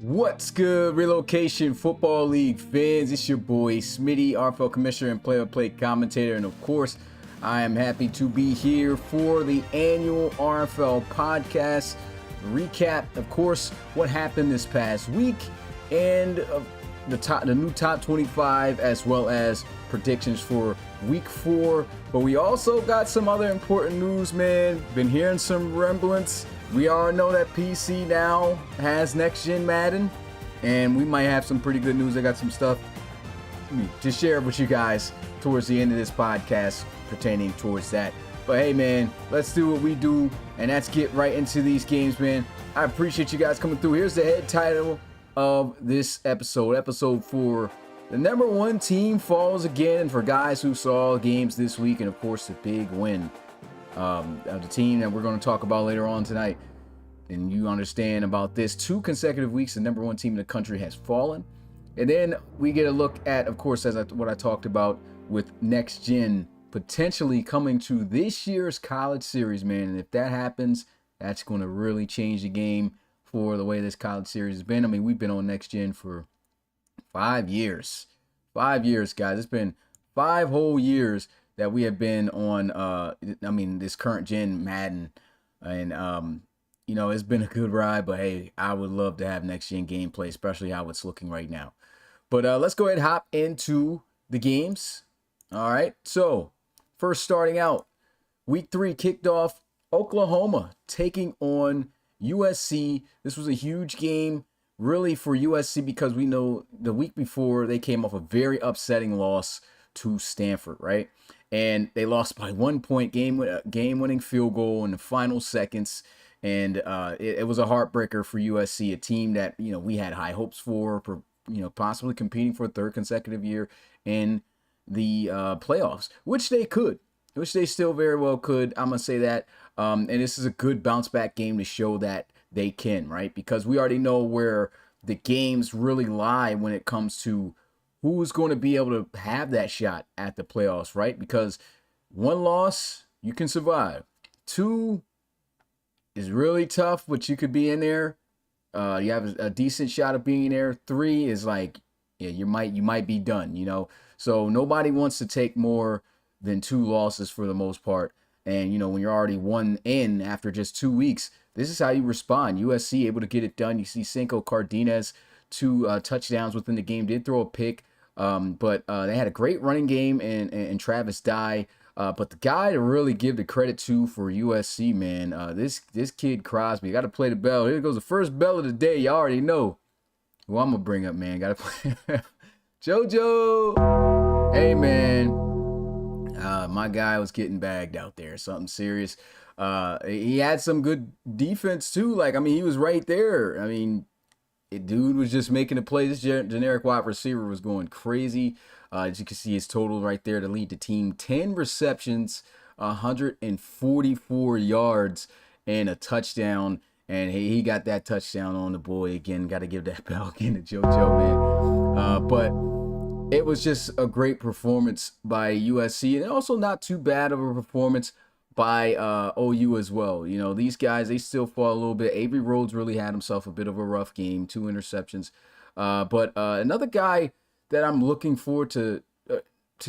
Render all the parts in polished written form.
What's good, Relocation Football League fans? It's your boy Smitty, RFL Commissioner and play-by-play commentator, and of course, I am happy to be here for the annual RFL podcast recap. Of course, what happened this past week and the new top 25, as well as predictions for week 4. But we also got some other important news, man. Been hearing some remblance. We all know that PC now has next-gen Madden, and we might have some pretty good news. I got some stuff to share with you guys towards the end of this podcast pertaining towards that. But hey, man, let's do what we do, and that's get right into these games, man. I appreciate you guys coming through. Here's the head title of this episode 4. The number 1 team falls again, and for guys who saw games this week, and of course the big win of the team that we're going to talk about later on tonight, and you understand about this, 2 consecutive weeks the number 1 team in the country has fallen. And then we get a look at, of course, what I talked about with next gen potentially coming to this year's college series, man. And if that happens, that's going to really change the game for the way this college series has been. I mean, we've been on next gen for 5 years. 5 years, guys. It's been 5 whole years that we have been on this current gen Madden, and it's been a good ride. But hey, I would love to have next gen gameplay, especially how it's looking right now. But let's go ahead and hop into the games. All right, so first, starting out, week 3 kicked off, Oklahoma taking on USC. This was a huge game really for USC because we know the week before they came off a very upsetting loss to Stanford, right? And they lost by 1 point, game-winning field goal in the final seconds. And it was a heartbreaker for USC, a team that, we had high hopes for possibly competing for a 3rd consecutive year in the playoffs, which they still very well could. I'm going to say that. And this is a good bounce back game to show that they can, right? Because we already know where the games really lie when it comes to who's going to be able to have that shot at the playoffs, right? Because 1 loss, you can survive. 2 is really tough, but you could be in there. You have a decent shot of being there. 3 is like, yeah, you might be done, So nobody wants to take more than 2 losses for the most part. And, when you're already 1 in after just 2 weeks, this is how you respond. USC able to get it done. You see Cinco Cardenas, 2 touchdowns within the game, did throw a pick. But they had a great running game and Travis Dye. But the guy to really give the credit to for USC, man, this kid Crosby, got to play the bell. Here goes the first bell of the day. You already know who I'm going to bring up, man. Got to play JoJo. Hey, man. My guy was getting bagged out there. Something serious. He had some good defense, too. He was right there. Dude was just making a play. This generic wide receiver was going crazy. As you can see, his total right there to lead the team. 10 receptions, 144 yards, and a touchdown. And he got that touchdown on the boy again. Got to give that bell again to JoJo, man. But it was just a great performance by USC. And also not too bad of a performance by OU as well. These guys, they still fall a little bit. Avery Rhodes really had himself a bit of a rough game, 2 interceptions. But another guy that I'm looking forward to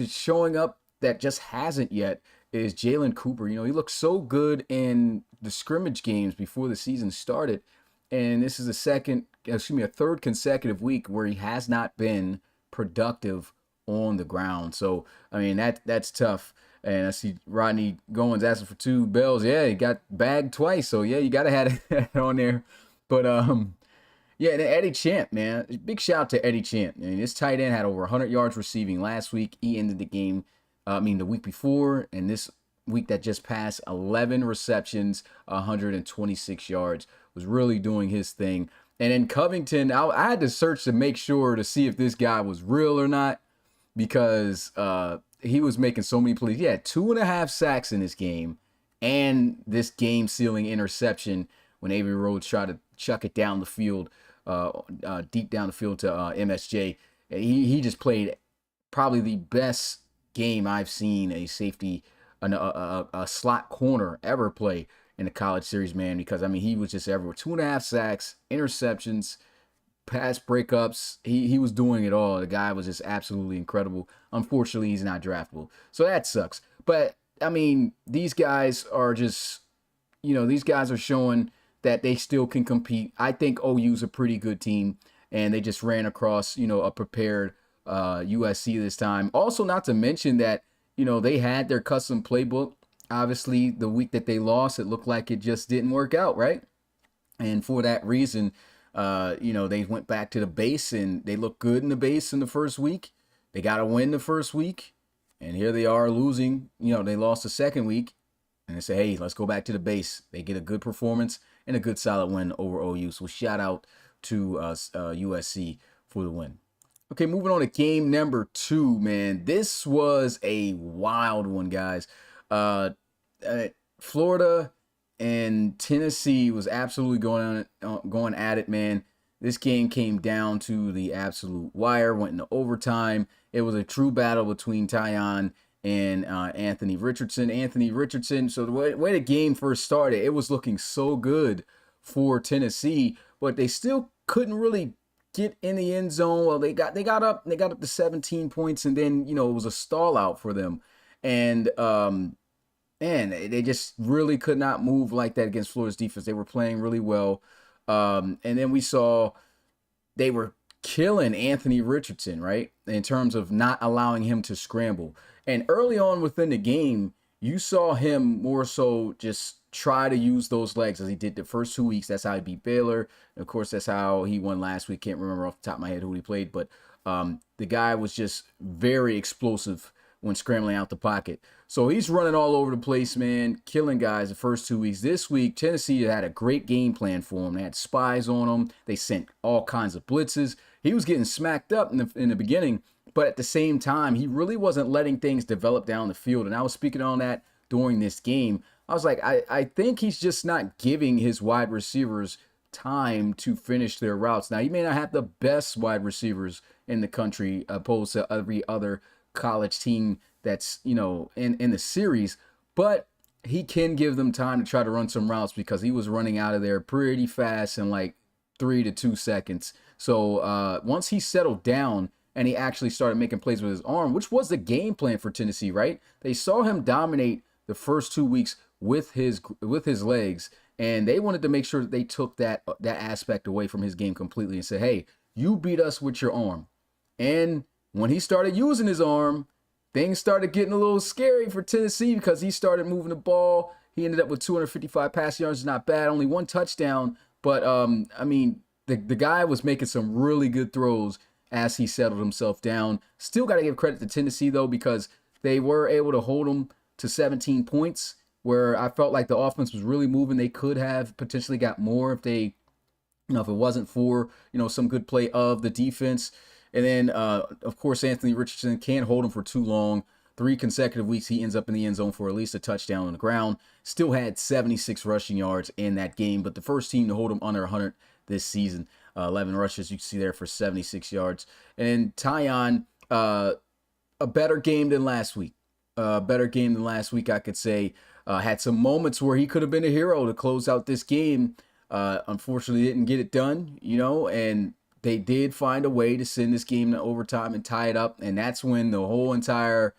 showing up that just hasn't yet is Jalen Cooper. He looked so good in the scrimmage games before the season started. And this is a 3rd consecutive week where he has not been productive on the ground. So, that's tough. And I see Rodney Goins asking for 2 bells. Yeah, he got bagged twice. So, yeah, you got to have it on there. But, yeah, and Eddie Champ, man. Big shout out to Eddie Champ. This tight end had over 100 yards receiving last week. He ended the game, the week before. And this week that just passed, 11 receptions, 126 yards. Was really doing his thing. And in Covington, I had to search to make sure to see if this guy was real or not. Because he was making so many plays. He had 2.5 sacks in this game, and this game-sealing interception when Avery Rhodes tried to chuck it down the field, deep down the field to MSJ. He just played probably the best game I've seen a safety, a slot corner ever play in the college series, man. Because he was just everywhere. 2.5 sacks, interceptions, pass breakups. He was doing it all. The guy was just absolutely incredible. Unfortunately, he's not draftable, so that sucks. But I mean, these guys are just, these guys are showing that they still can compete. I think OU's a pretty good team, and they just ran across, a prepared USC this time. Also, not to mention that, they had their custom playbook. Obviously, the week that they lost, it looked like it just didn't work out, right? And for that reason, they went back to the base and they looked good in the base in the first week. They got to win the first week. And here they are losing. They lost the second week. And they say, hey, let's go back to the base. They get a good performance and a good solid win over OU. So shout out to USC for the win. Okay, moving on to game number 2, man. This was a wild one, guys. Florida and Tennessee was absolutely going at it, man. This game came down to the absolute wire, went into overtime. It was a true battle between Tyon and Anthony Richardson. So the way the game first started, it was looking so good for Tennessee, but they still couldn't really get in the end zone. Well, they got up to 17 points, and then it was a stall out for them. And man, they just really could not move like that against Florida's defense. They were playing really well. And then we saw they were killing Anthony Richardson, right? In terms of not allowing him to scramble. And early on within the game, you saw him more so just try to use those legs as he did the first 2 weeks. That's how he beat Baylor. And of course, that's how he won last week. Can't remember off the top of my head who he played, but the guy was just very explosive when scrambling out the pocket. So he's running all over the place, man, killing guys the first 2 weeks. This week, Tennessee had a great game plan for him. They had spies on him. They sent all kinds of blitzes. He was getting smacked up in the beginning, but at the same time, he really wasn't letting things develop down the field. And I was speaking on that during this game. I was like, I think he's just not giving his wide receivers time to finish their routes. Now, he may not have the best wide receivers in the country opposed to every other college team that's, in the series, but he can give them time to try to run some routes because he was running out of there pretty fast in like 3 to 2 seconds. So once he settled down and he actually started making plays with his arm, which was the game plan for Tennessee, right? They saw him dominate the first 2 weeks with his legs, and they wanted to make sure that they took that aspect away from his game completely and said, hey, you beat us with your arm. And when he started using his arm, things started getting a little scary for Tennessee because he started moving the ball. He ended up with 255 passing yards, not bad, only 1 touchdown. But, I mean, the guy was making some really good throws as he settled himself down. Still got to give credit to Tennessee, though, because they were able to hold him to 17 points, where I felt like the offense was really moving. They could have potentially got more if they, if it wasn't for, some good play of the defense. And then, of course, Anthony Richardson can't hold him for too long. 3 consecutive weeks, he ends up in the end zone for at least a touchdown on the ground. Still had 76 rushing yards in that game, but the first team to hold him under 100 this season. 11 rushes, you can see there for 76 yards. And Tyon, a better game than last week. I could say. Had some moments where he could have been a hero to close out this game. Unfortunately, didn't get it done, and they did find a way to send this game to overtime and tie it up. And that's when the whole entire,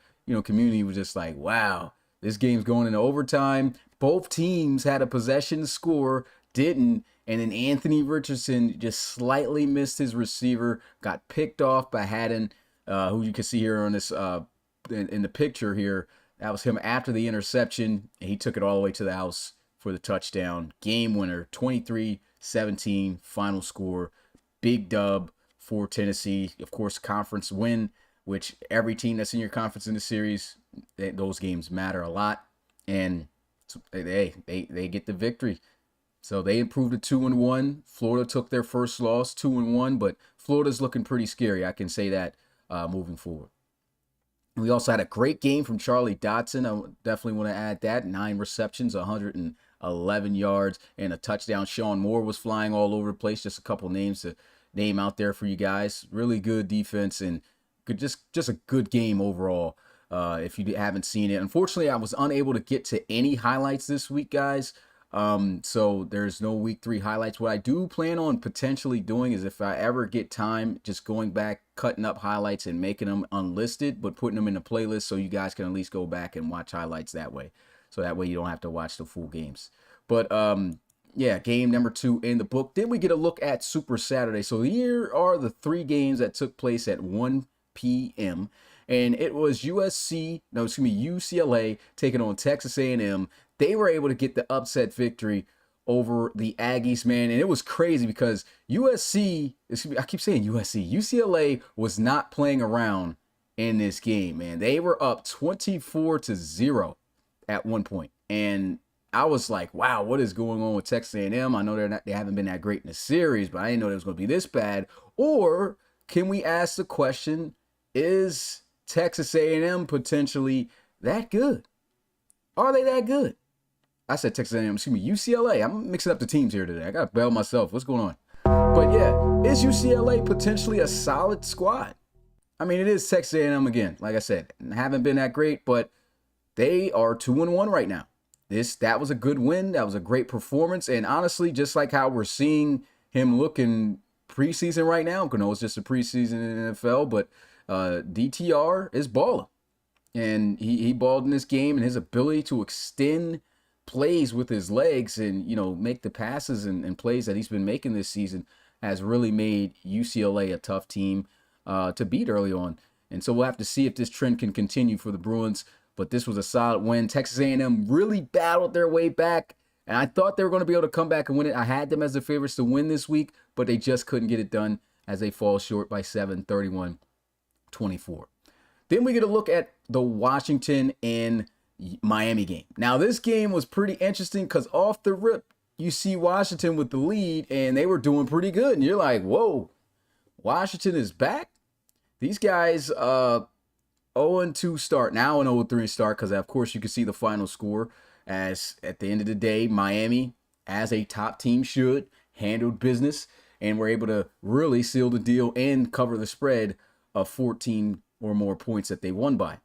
community was just like, wow, this game's going into overtime. Both teams had a possession to score, didn't. And then Anthony Richardson just slightly missed his receiver, got picked off by Haddon, who you can see here on this in the picture here. That was him after the interception, and he took it all the way to the house for the touchdown. Game winner, 23-17, final score. Big dub for Tennessee. Of course, conference win, which every team that's in your conference in the series, those games matter a lot. And they get the victory. So they improved to 2-1. Florida took their first loss, 2-1, but Florida's looking pretty scary. I can say that moving forward. We also had a great game from Charlie Dotson. I definitely want to add that. 9 receptions, 111 yards, and a touchdown. Sean Moore was flying all over the place. Just a couple names to name out there for you guys. Really good defense and just a good game overall. If you haven't seen it, unfortunately, I was unable to get to any highlights this week, guys. So there's no week 3 highlights. What I do plan on potentially doing is, if I ever get time, just going back, cutting up highlights and making them unlisted, but putting them in a playlist so you guys can at least go back and watch highlights that way. So that way you don't have to watch the full games. But yeah, game number 2 in the book. Then we get a look at Super Saturday. So here are the 3 games that took place at 1 p.m. And it was UCLA taking on Texas A&M. They were able to get the upset victory over the Aggies, man. And it was crazy because UCLA was not playing around in this game, man. They were up 24-0 at one point. And I was like, wow, what is going on with Texas A&M? I know they haven't been that great in the series, but I didn't know it was going to be this bad. Or can we ask the question, is Texas A&M potentially that good? Are they that good? I said Texas A&M, UCLA. I'm mixing up the teams here today. I got to bail myself. What's going on? But yeah, is UCLA potentially a solid squad? I mean, it is Texas A&M again. Like I said, haven't been that great, but they are 2-1 right now. That was a good win. That was a great performance. And honestly, just like how we're seeing him look in preseason right now, I know it's just a preseason in the NFL, but DTR is balling. And he balled in this game, and his ability to extend plays with his legs and, make the passes and plays that he's been making this season has really made UCLA a tough team to beat early on. And so we'll have to see if this trend can continue for the Bruins. But this was a solid win. Texas A&M really battled their way back, and I thought they were going to be able to come back and win it. I had them as the favorites to win this week, but they just couldn't get it done as they fall short by 7, 31-24. Then we get a look at the Washington and Miami game. Now, this game was pretty interesting because off the rip, you see Washington with the lead, and they were doing pretty good. And you're like, whoa, Washington is back? These guys, 0-2 start, now an 0-3 start, because of course you can see the final score as at the end of the day, Miami, as a top team should, handled business and were able to really seal the deal and cover the spread of 14 or more points that they won by.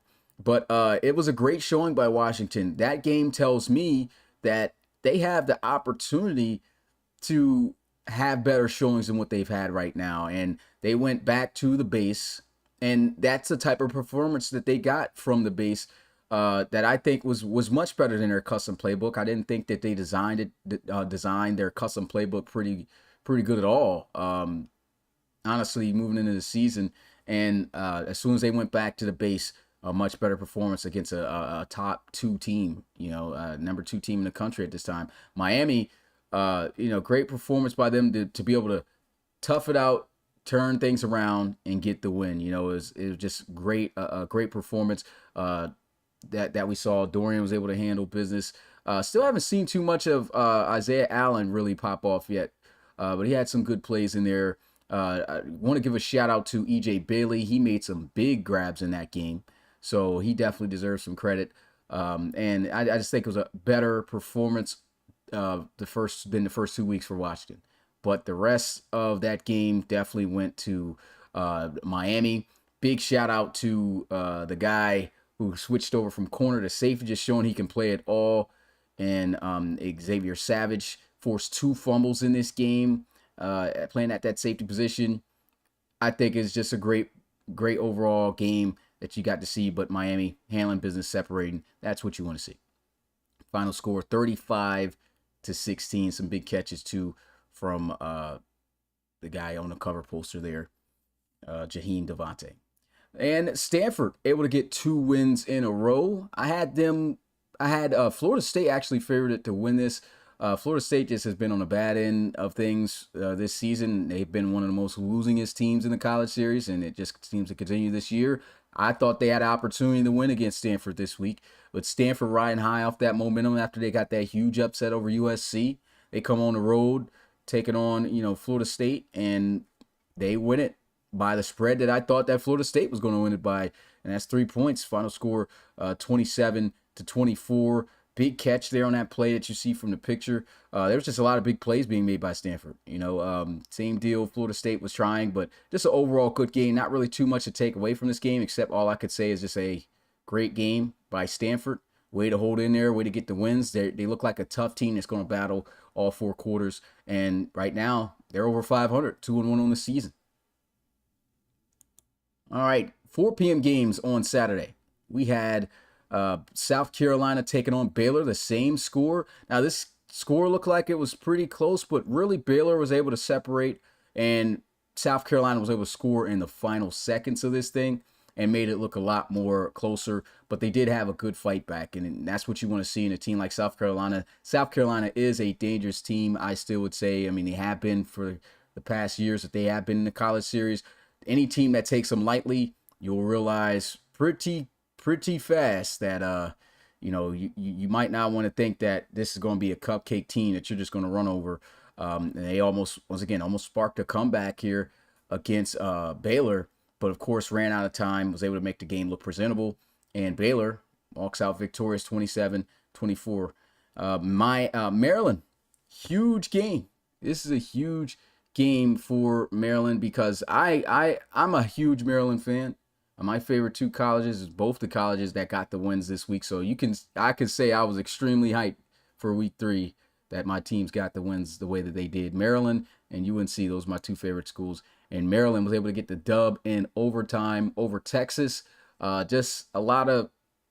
But it was a great showing by Washington. That game tells me that they have the opportunity to have better showings than what they've had right now. And they went back to the base. And that's the type of performance that they got from the base that I think was much better than their custom playbook. I didn't think that they designed their custom playbook pretty good at all. Honestly, moving into the season, and as soon as they went back to the base, a much better performance against a top 2 team, number 2 team in the country at this time. Miami, great performance by them to be able to tough it out, turn things around, and get the win. It was just great, a great performance that we saw. Dorian was able to handle business. Still haven't seen too much of Isaiah Allen really pop off yet, but he had some good plays in there. I want to give a shout out to EJ Bailey. He made some big grabs in that game, so he definitely deserves some credit. And I just think it was a better performance than the first 2 weeks for Washington. But the rest of that game definitely went to Miami. Big shout out to the guy who switched over from corner to safety, just showing he can play it all. And Xavier Savage forced 2 fumbles in this game, playing at that safety position. I think it's just a great overall game that you got to see. But Miami handling business, separating. That's what you want to see. Final score 35-16. Some big catches too from the guy on the cover poster there, Jaheim Devontae. And Stanford able to get 2 wins in a row. I had Florida State actually favored it to win this. Florida State just has been on the bad end of things this season. They've been one of the most losingest teams in the college series, and it just seems to continue this year. I thought they had an opportunity to win against Stanford this week, but Stanford riding high off that momentum after they got that huge upset over USC. They come on the road, taking on, Florida State, and they win it by the spread that I thought that Florida State was going to win it by, and that's 3 points. Final score 27-24. Big catch there on that play that you see from the picture. There was just a lot of big plays being made by Stanford. Same deal. Florida State was trying, but just an overall good game. Not really too much to take away from this game, except all I could say is just a great game by Stanford. way to hold in there, way to get the wins. They look like a tough team that's going to battle all 4 quarters. And right now, they're over 500, 2-1 on the season. All right, 4 p.m. games on Saturday. We had South Carolina taking on Baylor, the same score. Now, this score looked like it was pretty close, but really Baylor was able to separate, and South Carolina was able to score in the final seconds of this thing and made it look a lot more closer. But they did have a good fight back, and that's what you want to see in a team like South Carolina. South Carolina is a dangerous team, I still would say. I mean, they have been for the past years that they have been in the college series. Any team that takes them lightly, you'll realize pretty fast that you might not want to think that this is going to be a cupcake team that you're just going to run over. And they almost sparked a comeback here against Baylor, but of course ran out of time, was able to make the game look presentable, and Baylor walks out victorious 27-24. Maryland, huge game. This is a huge game for Maryland because I'm a huge Maryland fan. My favorite 2 colleges is both the colleges that got the wins this week. So I could say I was extremely hyped for week 3 that my teams got the wins the way that they did. Maryland and UNC, those are my 2 favorite schools. And Maryland was able to get the dub in overtime over Texas. Just a lot of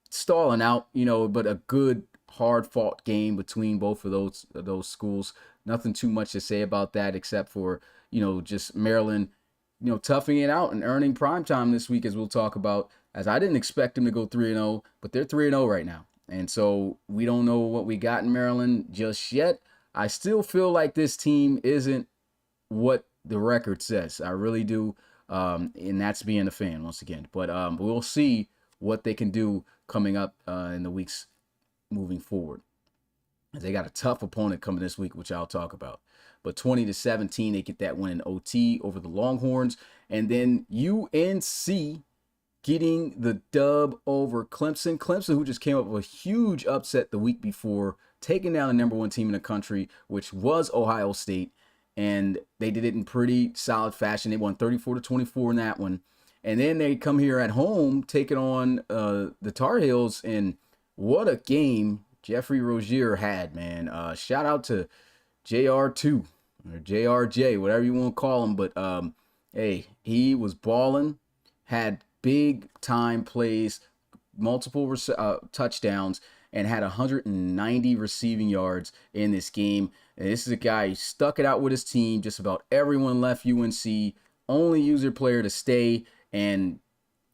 stalling out, but a good, hard-fought game between both of those schools. Nothing too much to say about that except for, just Maryland, toughing it out and earning primetime this week, as we'll talk about, as I didn't expect them to go 3-0, but they're 3-0 right now. And so we don't know what we got in Maryland just yet. I still feel like this team isn't what the record says. I really do. And that's being a fan once again. But we'll see what they can do coming up in the weeks moving forward. They got a tough opponent coming this week, which I'll talk about. But 20-17, they get that win in OT over the Longhorns. And then UNC getting the dub over Clemson. Clemson, who just came up with a huge upset the week before, taking down the #1 team in the country, which was Ohio State. And they did it in pretty solid fashion. They won 34-24 in that one. And then they come here at home, taking on the Tar Heels. And what a game Jeffrey Rozier had, man. Shout out to JR2 or JRJ, whatever you want to call him. But, hey, he was balling, had big time plays, multiple touchdowns, and had 190 receiving yards in this game. And this is a guy who stuck it out with his team. Just about everyone left UNC, only user player to stay, and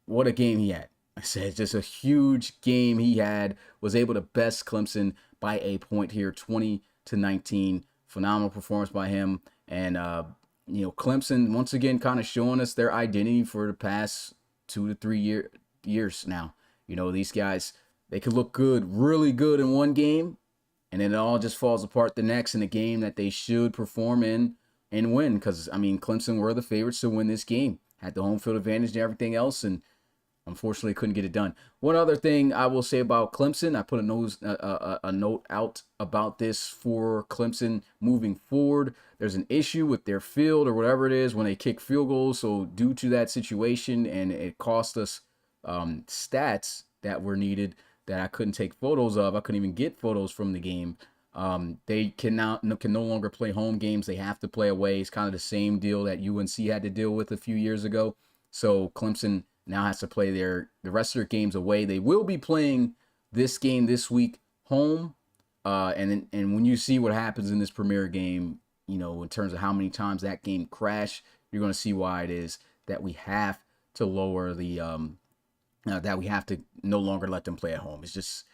what a game he had. I said just a huge game he had, was able to best Clemson by a point here, 20-19. Phenomenal performance by him. And, Clemson, once again, kind of showing us their identity for the past 2 to 3 years now. These guys, they could look good, really good in one game, and then it all just falls apart the next in a game that they should perform in and win. Because, Clemson were the favorites to win this game. Had the home field advantage and everything else, and unfortunately couldn't get it done. One other thing I will say about Clemson, I put a note out about this for Clemson moving forward. There's an issue with their field or whatever it is when they kick field goals. So due to that situation, and it cost us stats that were needed that I couldn't take photos of. I couldn't even get photos from the game. They can no longer play home games. They have to play away. It's kind of the same deal that UNC had to deal with a few years ago. So Clemson now has to play the rest of their games away. They will be playing this game this week home. And when you see what happens in this premier game, in terms of how many times that game crashed, you're going to see why it is that we have to lower the that we have to no longer let them play at home. It's just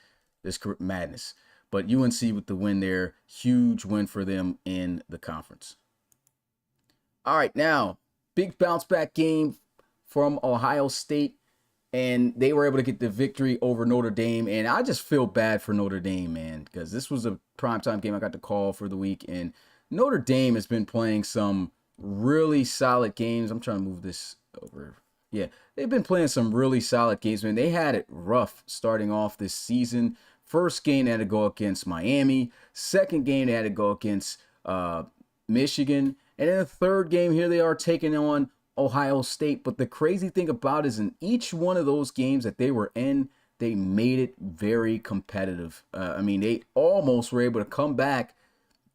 this madness. But UNC with the win there, huge win for them in the conference. All right, now, big bounce back game from Ohio State, and they were able to get the victory over Notre Dame. And I just feel bad for Notre Dame, man, because this was a primetime game I got to call for the week, and Notre Dame has been playing some really solid games. I'm trying to move this over. Yeah, they've been playing some really solid games, man. They had it rough starting off this season. First game, they had to go against Miami. Second game, they had to go against Michigan. And in the third game, here they are taking on Ohio State. But the crazy thing about it is in each one of those games that they were in, they made it very competitive. I mean, they almost were able to come back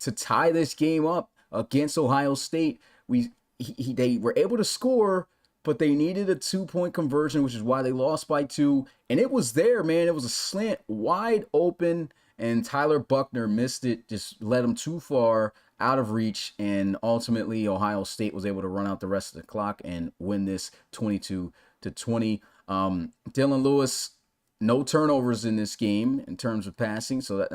to tie this game up against Ohio State. They were able to score, but they needed a 2-point conversion, which is why they lost by 2. And it was there, man. It was a slant wide open, and Tyler Buckner missed it, just led him too far out of reach. And ultimately, Ohio State was able to run out the rest of the clock and win this 22-20. Dylan Lewis, no turnovers in this game in terms of passing. So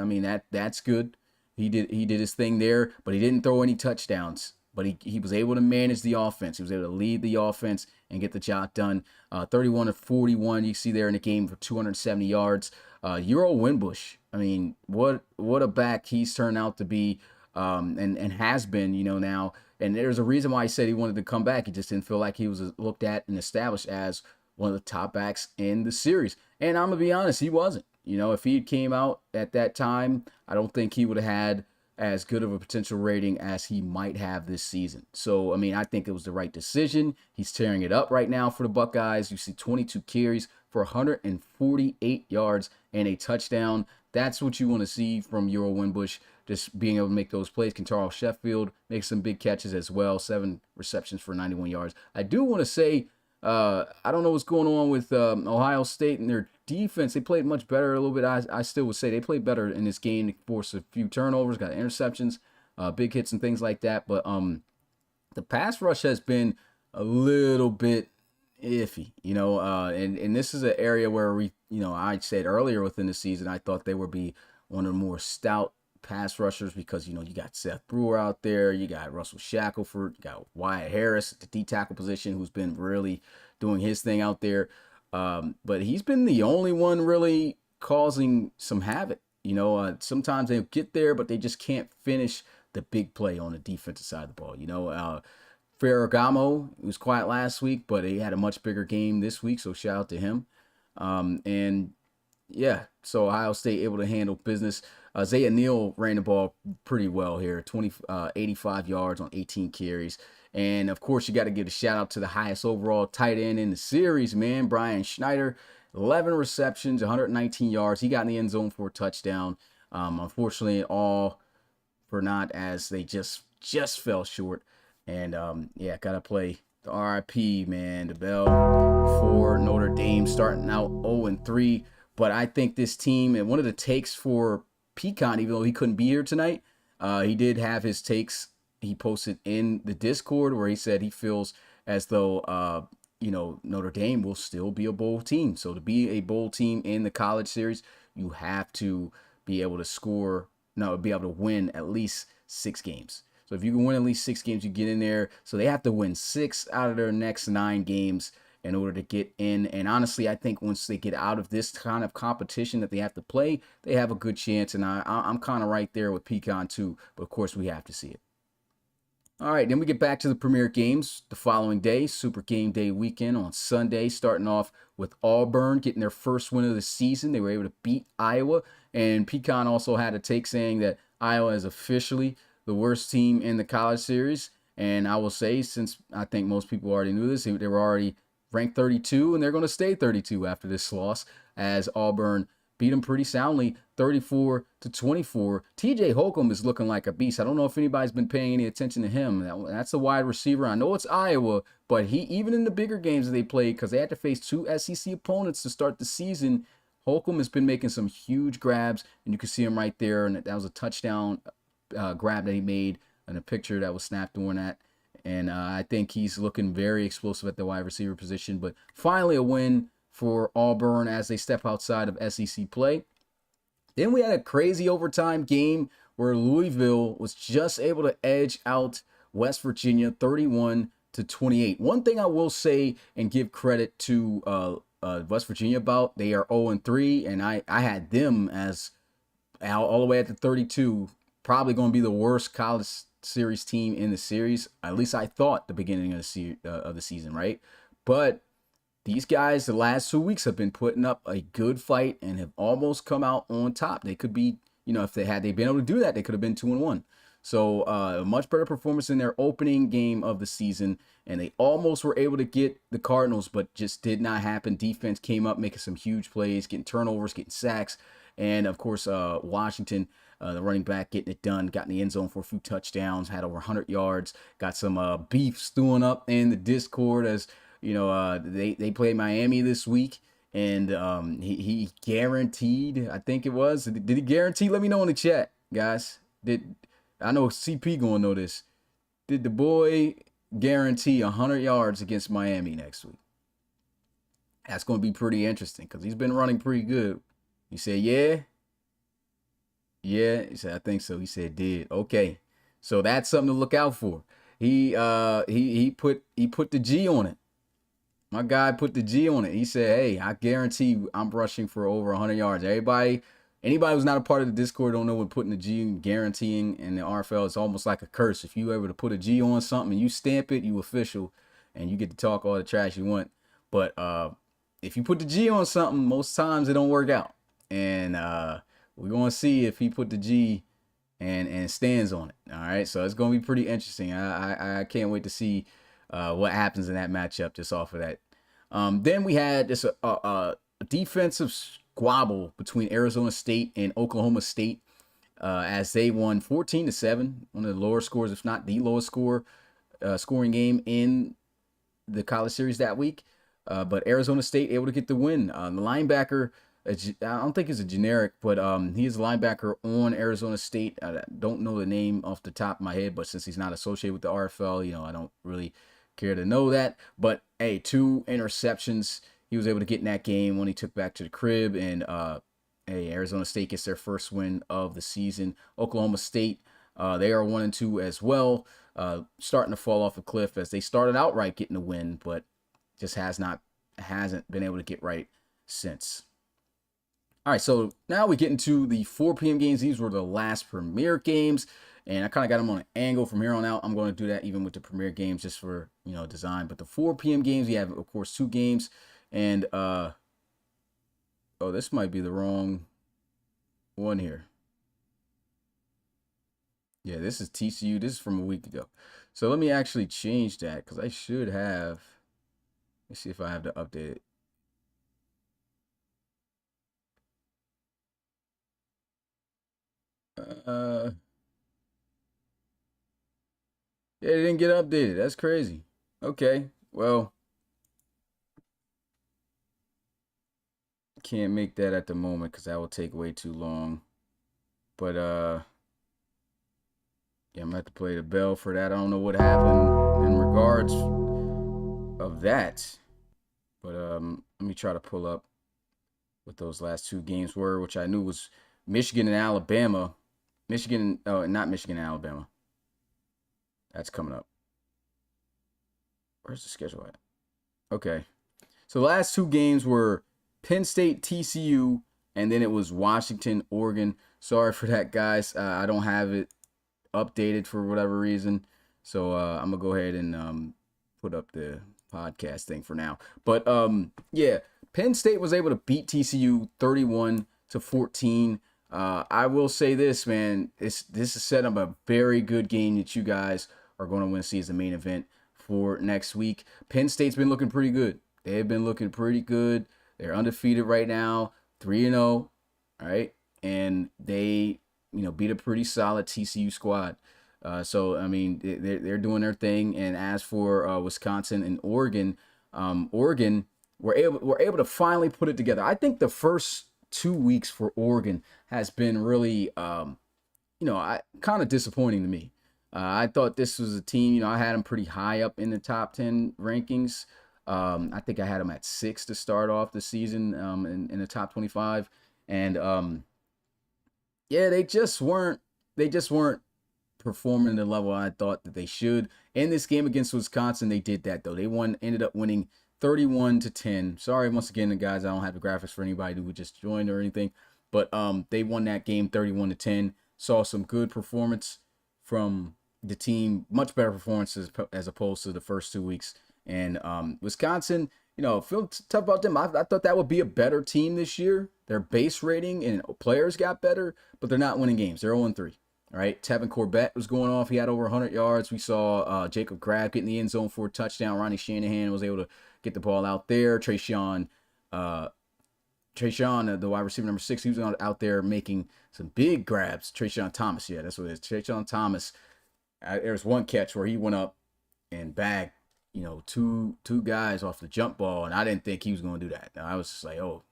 that's good. He did his thing there, but he didn't throw any touchdowns. But he was able to manage the offense. He was able to lead the offense and get the job done. 31-41, you see there in the game for 270 yards. Euro Winbush, I mean, what a back he's turned out to be, and has been, now. And there's a reason why he said he wanted to come back. He just didn't feel like he was looked at and established as one of the top backs in the series. And I'm going to be honest, he wasn't. If he came out at that time, I don't think he would have had as good of a potential rating as he might have this season. So, I think it was the right decision. He's tearing it up right now for the Buckeyes. You see 22 carries for 148 yards and a touchdown. That's what you want to see from Euro Winbush, just being able to make those plays. Quintaro Sheffield makes some big catches as well, 7 receptions for 91 yards. I do want to say, I don't know what's going on with Ohio State and their defense. They played much better a little bit. I still would say they played better in this game. They forced a few turnovers, got interceptions, big hits and things like that. But the pass rush has been a little bit iffy, and this is an area where I said earlier within the season, I thought they would be one of the more stout pass rushers because, you got Seth Brewer out there, you got Russell Shackelford, you got Wyatt Harris at the D-tackle position, who's been really doing his thing out there. But he's been the only one really causing some havoc. Sometimes they'll get there, but they just can't finish the big play on the defensive side of the ball. Ferragamo was quiet last week, but he had a much bigger game this week, so shout out to him. So Ohio State able to handle business. Zaya Neal ran the ball pretty well here, 85 yards on 18 carries. And, of course, you got to give a shout-out to the highest overall tight end in the series, man, Brian Schneider. 11 receptions, 119 yards. He got in the end zone for a touchdown. Unfortunately, all for naught as they just fell short. And, got to play the RIP, man, the bell for Notre Dame, starting out 0-3. But I think this team, and one of the takes for Pecan, even though he couldn't be here tonight, he did have his takes he posted in the Discord where he said he feels as though, Notre Dame will still be a bowl team. So to be a bowl team in the college series, you have to be able to be able to win at least 6 games. So if you can win at least 6 games, you get in there. So they have to win 6 out of their next 9 games in order to get in. And honestly, I think once they get out of this kind of competition that they have to play, they have a good chance. And I'm kind of right there with Pecan too. But of course, we have to see it. All right, then we get back to the premier games the following day, Super Game Day weekend on Sunday, starting off with Auburn getting their first win of the season. They were able to beat Iowa, and Pecan also had a take saying that Iowa is officially the worst team in the college series. And I will say, since I think most people already knew this, they were already ranked 32, and they're going to stay 32 after this loss as Auburn beat them pretty soundly, 34-24. TJ Holcomb is looking like a beast. I don't know if anybody's been paying any attention to him. That's a wide receiver. I know it's Iowa, but he, even in the bigger games that they played, because they had to face 2 SEC opponents to start the season, Holcomb has been making some huge grabs, and you can see him right there. And that was a touchdown grab that he made, and a picture that was snapped during that. And I think he's looking very explosive at the wide receiver position. But finally a win for Auburn as they step outside of SEC play. Then we had a crazy overtime game where Louisville was just able to edge out West Virginia 31-28. One thing I will say and give credit to West Virginia about, they are 0-3, and I had them as all the way at the 32, probably going to be the worst college series team in the series. At least I thought the beginning of the season, right? But these guys, the last 2 weeks, have been putting up a good fight and have almost come out on top. They could be, if they been able to do that, they could have been 2-1. So a much better performance in their opening game of the season, and they almost were able to get the Cardinals, but just did not happen. Defense came up making some huge plays, getting turnovers, getting sacks, and of course Washington, the running back, getting it done, got in the end zone for a few touchdowns, had over 100 yards, got some beef stewing up in the Discord as they play Miami this week. And he guaranteed, I think it was. Did he guarantee? Let me know in the chat, guys. I know CP gonna know this. Did the boy guarantee 100 yards against Miami next week? That's gonna be pretty interesting because he's been running pretty good. He said, yeah. Yeah, he said, I think so. He said, did. Okay. So that's something to look out for. He put the G on it. My guy put the G on it. He said, hey, I guarantee I'm rushing for over 100 yards. Anybody who's not a part of the Discord don't know what putting the G and guaranteeing in the RFL is almost like a curse. If you ever to put a G on something and you stamp it, you official, and you get to talk all the trash you want. But if you put the G on something, most times it don't work out. And we're going to see if he put the G and stands on it. All right, so it's going to be pretty interesting. I can't wait to see what happens in that matchup just off of that. Then we had this a defensive squabble between Arizona State and Oklahoma State as they won 14-7, one of the lower scores, if not the lowest scoring game in the college series that week. But Arizona State able to get the win. The linebacker, I don't think it's a generic, but he is a linebacker on Arizona State. I don't know the name off the top of my head, but since he's not associated with the RFL, I don't really care to know that. But hey, 2 interceptions he was able to get in that game when he took back to the crib. And hey, Arizona State gets their first win of the season. Oklahoma State, they are 1-2 as well, starting to fall off a cliff as they started outright getting a win, but just hasn't been able to get right since. All right, so now we get into the 4 p.m. games. These were the last Premier games, and I kind of got them on an angle from here on out. I'm going to do that even with the Premier games just for, design. But the 4 p.m. games, we have, of course, 2 games. And, oh, this might be the wrong one here. Yeah, this is TCU. This is from a week ago. So let me actually change that because I should have. Let's see if I have to update it. Yeah, it didn't get updated. That's crazy. Okay, well, can't make that at the moment because that will take way too long. But yeah, I'm gonna have to play the bell for that. I don't know what happened in regards of that, but let me try to pull up what those last 2 games were, which I knew was Michigan and Alabama. Not Michigan and Alabama. That's coming up. Where's the schedule at? Okay. So the last 2 games were Penn State, TCU, and then it was Washington, Oregon. Sorry for that, guys. I don't have it updated for whatever reason. So I'm going to go ahead and put up the podcast thing for now. But yeah, Penn State was able to beat TCU 31-14. I will say this, man. This is set up a very good game that you guys are going to want to see as the main event for next week. Penn State's been looking pretty good. They've been looking pretty good. They're undefeated right now, 3-0, all right? And they, beat a pretty solid TCU squad. So, I mean, they're doing their thing. And as for Wisconsin and Oregon, Oregon were able to finally put it together. I think the first 2 weeks for Oregon has been really, kind of disappointing to me. I thought this was a team, I had them pretty high up in the top 10 rankings. I think I had them at 6 to start off the season in the top 25. And yeah, they just weren't performing the level I thought that they should. In this game against Wisconsin, they did that though. They ended up winning 31-10. Sorry once again, guys, I don't have the graphics for anybody who just joined or anything. But they won that game 31-10. Saw some good performance from the team, much better performances as opposed to the first 2 weeks. And Wisconsin, feel tough about them. I thought that would be a better team this year. Their base rating and players got better, but they're not winning games. They're 0-3. right? Tevin Corbett was going off. He had over 100 yards. We saw Jacob Grab get in the end zone for a touchdown. Ronnie Shanahan was able to get the ball out there. Trayshawn, the wide receiver number 6, he was out there making some big grabs. Trayshawn Thomas, yeah, that's what it is. Trayshawn Thomas, there was one catch where he went up and bagged, two guys off the jump ball, and I didn't think he was going to do that. I was just like, oh,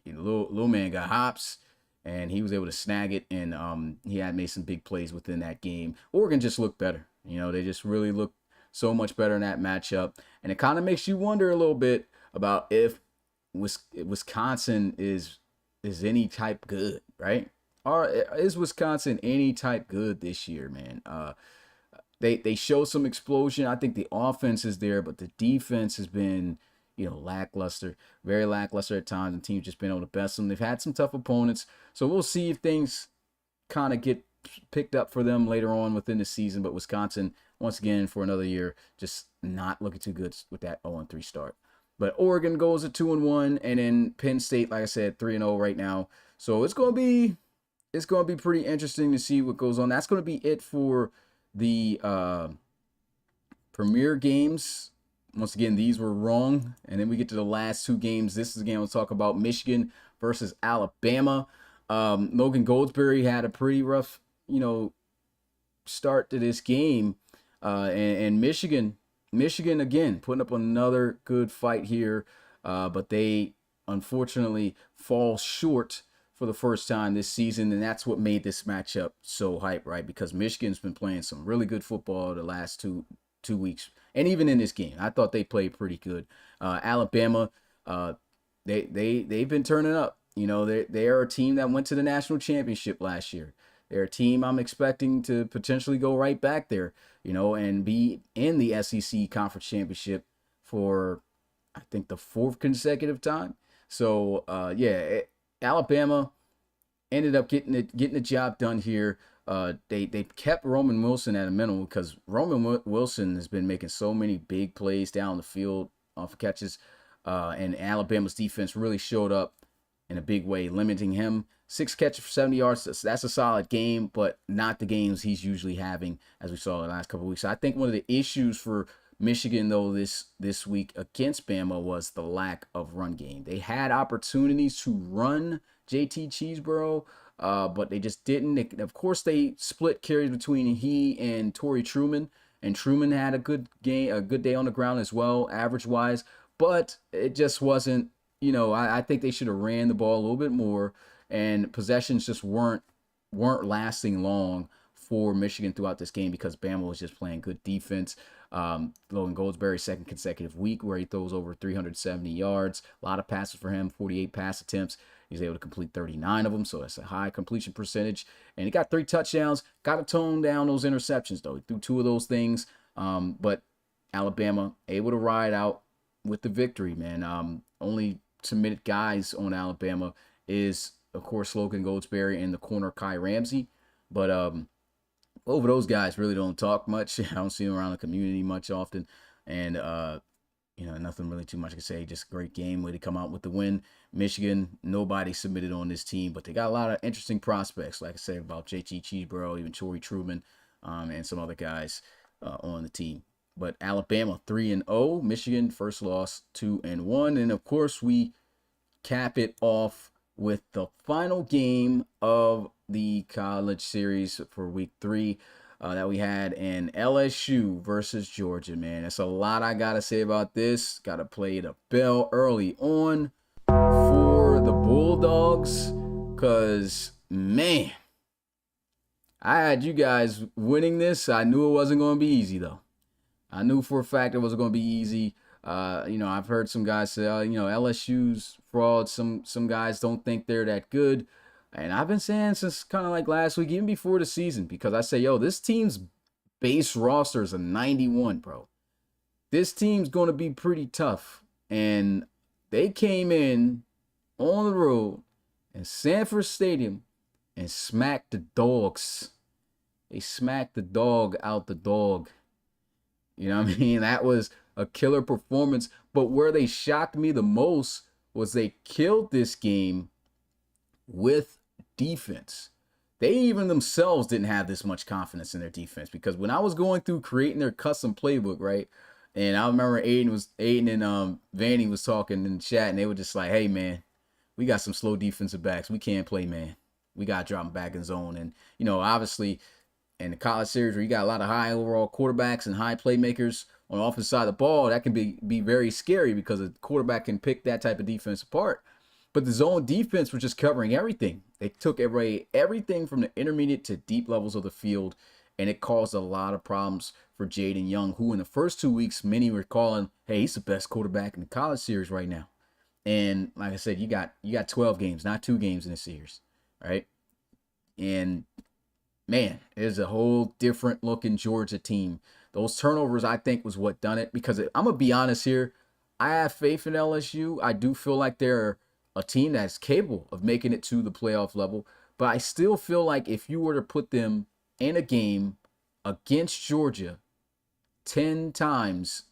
little man got hops, and he was able to snag it, and he had made some big plays within that game. Oregon just looked better. They just really looked so much better in that matchup, and it kind of makes you wonder a little bit about if Wisconsin is any type good, right? Or is Wisconsin any type good this year, man? They show some explosion. I think the offense is there, but the defense has been, lackluster, very lackluster at times. And teams just been able to best them. They've had some tough opponents, so we'll see if things kind of get picked up for them later on within the season. But Wisconsin, once again, for another year, just not looking too good with that 0-3 start. But Oregon goes at 2-1, and then Penn State, like I said, 3-0 right now. So it's gonna be pretty interesting to see what goes on. That's gonna be it for the premier games. Once again, these were wrong. And then we get to the last two games. This is the game we'll talk about: Michigan versus Alabama. Logan Goldsberry had a pretty rough, start to this game. And Michigan again putting up another good fight here, but they unfortunately fall short for the first time this season, and that's what made this matchup so hype, right? Because Michigan's been playing some really good football the last two weeks, and even in this game, I thought they played pretty good. Alabama, they've been turning up. They are a team that went to the national championship last year. They're a team I'm expecting to potentially go right back there, and be in the SEC Conference Championship for, I think, the 4th consecutive time. So, Alabama ended up getting the job done here. They kept Roman Wilson at a minimum because Roman Wilson has been making so many big plays down the field off of catches, and Alabama's defense really showed up in a big way, limiting him. 6 catches for 70 yards. That's a solid game, but not the games he's usually having, as we saw the last couple of weeks. So I think one of the issues for Michigan, though, this week against Bama was the lack of run game. They had opportunities to run JT Cheeseborough, but they just didn't. Of course, they split carries between he and Torrey Truman, and Truman had a good day on the ground as well, average-wise, but it just wasn't, I think they should have ran the ball a little bit more, and possessions just weren't lasting long for Michigan throughout this game because Bama was just playing good defense. Logan Goldsberry's 2nd consecutive week where he throws over 370 yards. A lot of passes for him, 48 pass attempts. He's able to complete 39 of them, so that's a high completion percentage. And he got 3 touchdowns. Got to tone down those interceptions, though. He threw 2 of those things. But Alabama able to ride out with the victory, man. Only submitted guys on Alabama is, of course, Logan Goldsberry and the corner Kai Ramsey. But over those guys really don't talk much. I don't see them around the community much often. And, nothing really too much to say. Just a great game where they come out with the win. Michigan, nobody submitted on this team, but they got a lot of interesting prospects, like I said, about JT Cheeseborough, even Torrey Truman, and some other guys on the team. But Alabama 3-0, Michigan first loss 2-1, and of course we cap it off with the final game of the college series for week 3 that we had in LSU versus Georgia, man. That's a lot I gotta say about this. Gotta play the bell early on for the Bulldogs, because, man, I had you guys winning this. I knew it wasn't going to be easy, though. I knew for a fact it wasn't going to be easy. I've heard some guys say, LSU's fraud. Some guys don't think they're that good. And I've been saying since kind of like last week, even before the season, because I say, this team's base roster is a 91, bro. This team's going to be pretty tough. And they came in on the road in Sanford Stadium and smacked the dogs. They smacked the dog out the dog. You know what I mean? That was a killer performance. But where they shocked me the most was they killed this game with defense. they even themselves didn't have this much confidence in their defense, because when I was going through creating their custom playbook, right? And I remember Aiden and Vanny was talking in the chat, and they were just like, "Hey man, we got some slow defensive backs. We can't play man. We got to drop them back in zone." And obviously, in the college series where you got a lot of high overall quarterbacks and high playmakers on the offensive side of the ball, that can be very scary, because a quarterback can pick that type of defense apart. But the zone defense was just covering everything. They took everything from the intermediate to deep levels of the field, and it caused a lot of problems for Jaden Young, who in the first 2 weeks, many were calling, hey, he's the best quarterback in the college series right now. And like I said, you got 12 games, not 2 games in the series, right? And man, it's a whole different looking Georgia team. Those turnovers, I think, was what done it, because I'm going to be honest here. I have faith in LSU. I do feel like they're a team that's capable of making it to the playoff level, but I still feel like if you were to put them in a game against Georgia 10 times,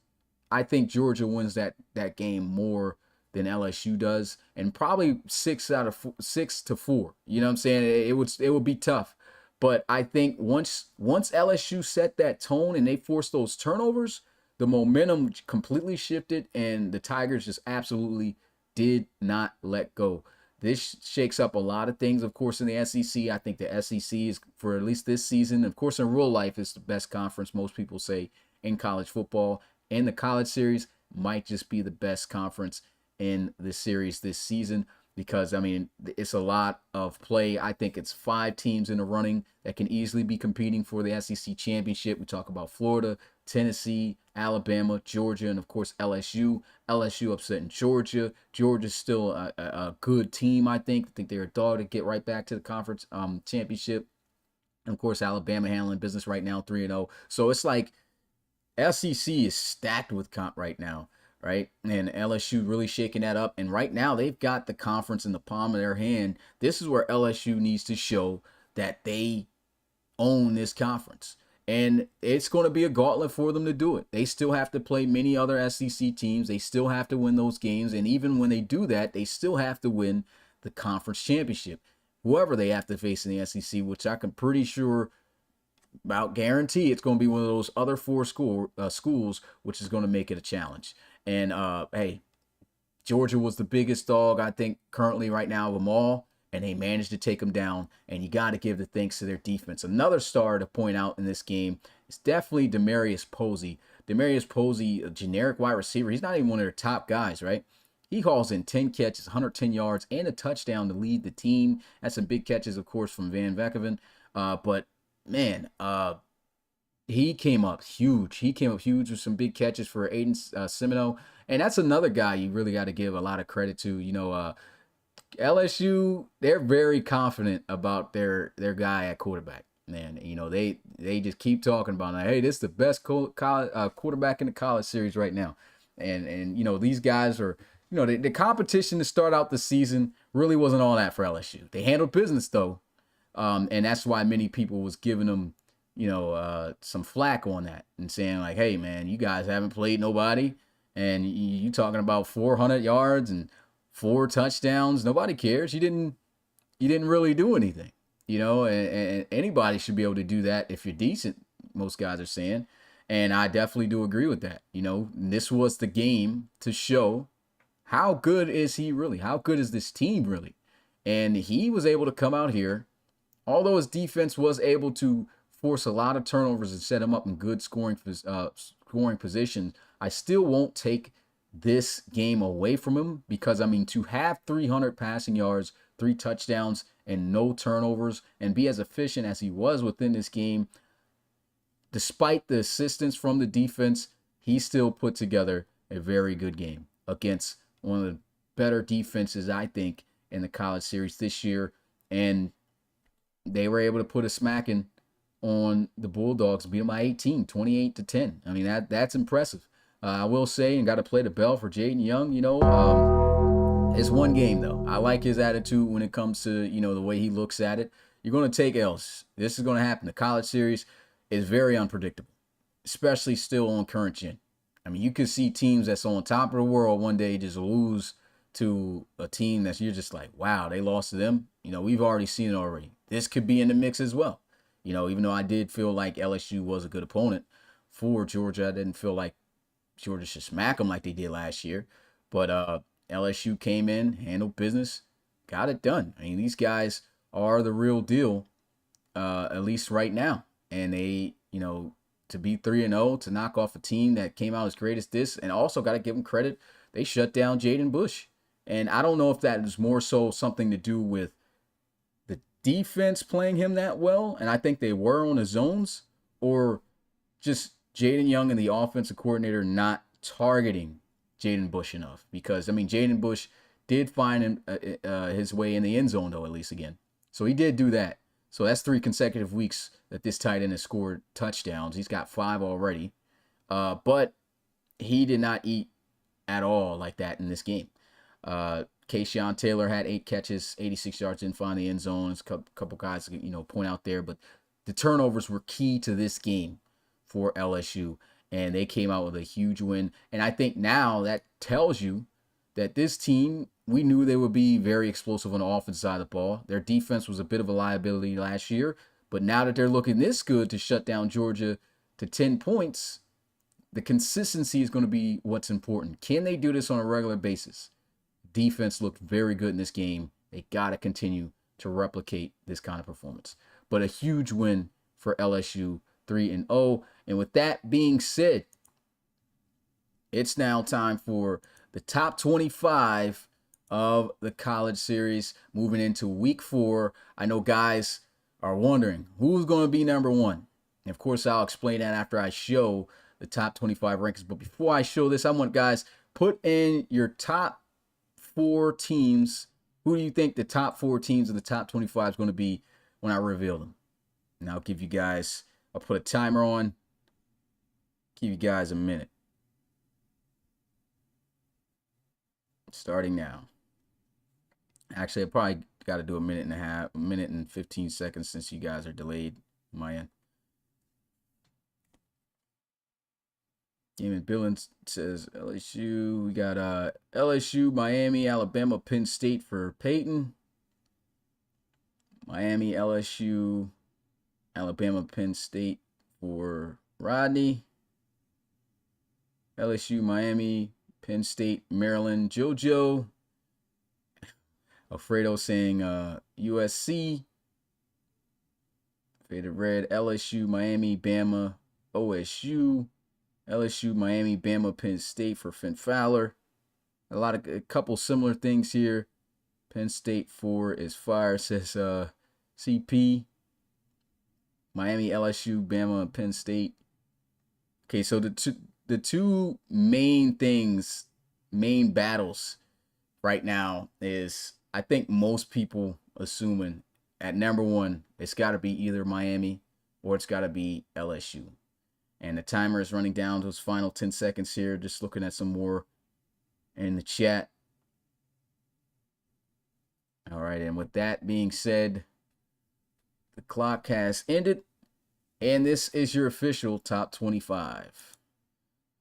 I think Georgia wins that game more than LSU does, and probably 6 to 4. You know what I'm saying? It would be tough. But I think once LSU set that tone and they forced those turnovers, the momentum completely shifted, and the Tigers just absolutely did not let go. This shakes up a lot of things, of course, in the SEC. I think the SEC is, for at least this season, of course, in real life, it's the best conference, most people say, in college football. And the college series might just be the best conference in the series this season, because, I mean, it's a lot of play. I think it's 5 teams in the running that can easily be competing for the SEC championship. We talk about Florida, Tennessee, Alabama, Georgia, and, of course, LSU. LSU upsetting Georgia. Georgia's still a good team, I think. I think they're a dog to get right back to the conference championship. And, of course, Alabama handling business right now, 3-0. So it's like SEC is stacked with comp right now, right? And LSU really shaking that up. And right now, they've got the conference in the palm of their hand. This is where LSU needs to show that they own this conference. And it's going to be a gauntlet for them to do it. They still have to play many other SEC teams. They still have to win those games. And even when they do that, they still have to win the conference championship, whoever they have to face in the SEC, which I can pretty sure about guarantee it's going to be one of those other 4 schools, which is going to make it a challenge. And, hey, Georgia was the biggest dog, I think, currently right now of them all, and they managed to take them down, and you got to give the thanks to their defense. Another star to point out in this game is definitely Demarius Posey. Demarius Posey, a generic wide receiver. He's not even one of their top guys, right? He hauls in 10 catches, 110 yards, and a touchdown to lead the team. That's some big catches, of course, from Van Vekeven. But, man, he came up huge. He came up huge with some big catches for Aiden Semino. And that's another guy you really got to give a lot of credit to. You know, LSU, they're very confident about their guy at quarterback. Man, you know, they just keep talking about, like, hey, this is the best quarterback in the college series right now. And you know, these guys are, you know, the competition to start out the season really wasn't all that for LSU. They handled business, though. And that's why many people was giving them, you know, some flack on that and saying, like, hey, man, you guys haven't played nobody. And you talking about 400 yards and 4 touchdowns. Nobody cares. You didn't really do anything, you know, and anybody should be able to do that if you're decent, most guys are saying. And I definitely do agree with that. You know, this was the game to show how good is he really? How good is this team really? And he was able to come out here, although his defense was able to force a lot of turnovers and set him up in good scoring position. I still won't take this game away from him, because, I mean, to have 300 passing yards, 3 touchdowns, and no turnovers, and be as efficient as he was within this game, despite the assistance from the defense, he still put together a very good game against one of the better defenses, I think, in the college series this year. And they were able to put a smacking on the Bulldogs, beat them by 18, 28-10. I mean, that's impressive. I will say, and got to play the bell for Jaden Young, you know, it's one game, though. I like his attitude when it comes to, you know, the way he looks at it. You're going to take L's. This is going to happen. The college series is very unpredictable, especially still on current gen. I mean, you could see teams that's on top of the world one day just lose to a team that's, you're just like, wow, they lost to them. You know, we've already seen it already. this could be in the mix as well. You know, even though I did feel like LSU was a good opponent for Georgia, I didn't feel like Georgia should smack them like they did last year. But LSU came in, handled business, got it done. I mean, these guys are the real deal, at least right now. And they, you know, to be 3-0, to knock off a team that came out as great as this, and also got to give them credit, they shut down Jaden Bush. And I don't know if that is more so something to do with the defense playing him that well, and I think they were on the zones, or just Jaden Young and the offensive coordinator not targeting Jaden Bush enough. Because, I mean, Jaden Bush did find his way in the end zone, though, at least again. So he did do that. So that's 3 consecutive weeks that this tight end has scored touchdowns. He's got 5 already. But he did not eat at all like that in this game. Keyshawn Taylor had 8 catches, 86 yards, didn't find the end zone. A couple guys, you know, point out there. But the turnovers were key to this game for LSU. And they came out with a huge win. And I think now that tells you that this team, we knew they would be very explosive on the offensive side of the ball. Their defense was a bit of a liability last year. But now that they're looking this good to shut down Georgia to 10 points, the consistency is going to be what's important. Can they do this on a regular basis? Defense looked very good in this game. They got to continue to replicate this kind of performance. But a huge win for LSU, 3-0. And with that being said, it's now time for the top 25 of the college series moving into week 4. I know guys are wondering who's going to be number 1. And of course, I'll explain that after I show the top 25 rankings. But before I show this, I want guys put in your top 4 teams. Who do you think the top 4 teams of the top 25 is going to be when I reveal them? And I'll give you guys, I'll put a timer on, give you guys a minute. Starting now. Actually, I probably got to do a minute and 15 seconds since you guys are delayed on my end. Damon Billings says LSU. We got LSU, Miami, Alabama, Penn State for Peyton. Miami, LSU, Alabama, Penn State for Rodney. LSU, Miami, Penn State, Maryland, JoJo. Alfredo saying USC. Faded Red, LSU, Miami, Bama, OSU. LSU, Miami, Bama, Penn State for Finn Fowler. A couple similar things here. Penn State 4 is fire, says CP. Miami, LSU, Bama, and Penn State. Okay, so the two main battles right now is, I think most people assuming at number 1, it's got to be either Miami or it's got to be LSU. And the timer is running down to its final 10 seconds here. Just looking at some more in the chat. All right, and with that being said, the clock has ended. And this is your official top 25.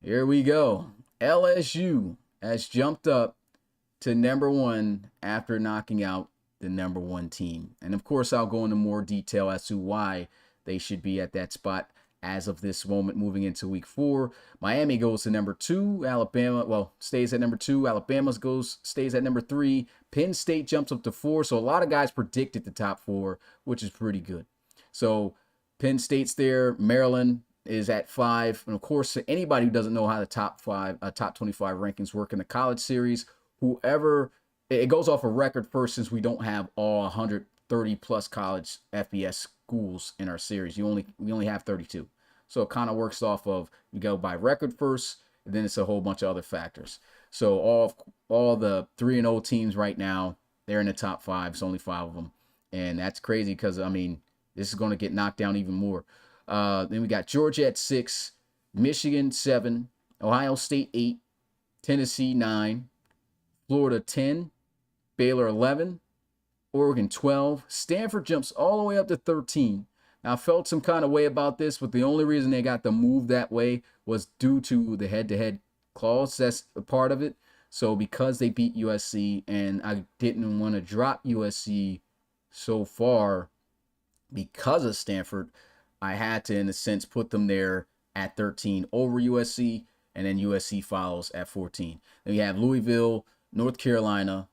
Here we go. LSU has jumped up to number 1 after knocking out the number 1 team. And of course, I'll go into more detail as to why they should be at that spot as of this moment moving into week 4. Miami goes to number 2. Alabama, stays at number 2. Alabama stays at number 3. Penn State jumps up to 4. So a lot of guys predicted the top 4, which is pretty good. So Penn State's there. Maryland is at 5. And of course, anybody who doesn't know how the top 25 rankings work in the college series, whoever, it goes off a record first, since we don't have all 130 plus college FBS schools in our series. We only have 32. So it kind of works off of, you go by record first, and then it's a whole bunch of other factors. So all the 3-0 teams right now, they're in the top 5. It's only 5 of them. And that's crazy because, I mean, this is going to get knocked down even more. Then we got Georgia at 6, Michigan 7, Ohio State 8, Tennessee 9, Florida 10, Baylor 11, Oregon 12. Stanford jumps all the way up to 13. Now, I felt some kind of way about this, but the only reason they got to move that way was due to the head-to-head clause. That's a part of it. So because they beat USC, and I didn't want to drop USC so far because of Stanford, I had to, in a sense, put them there at 13 over USC, and then USC follows at 14. Then we have Louisville, North Carolina,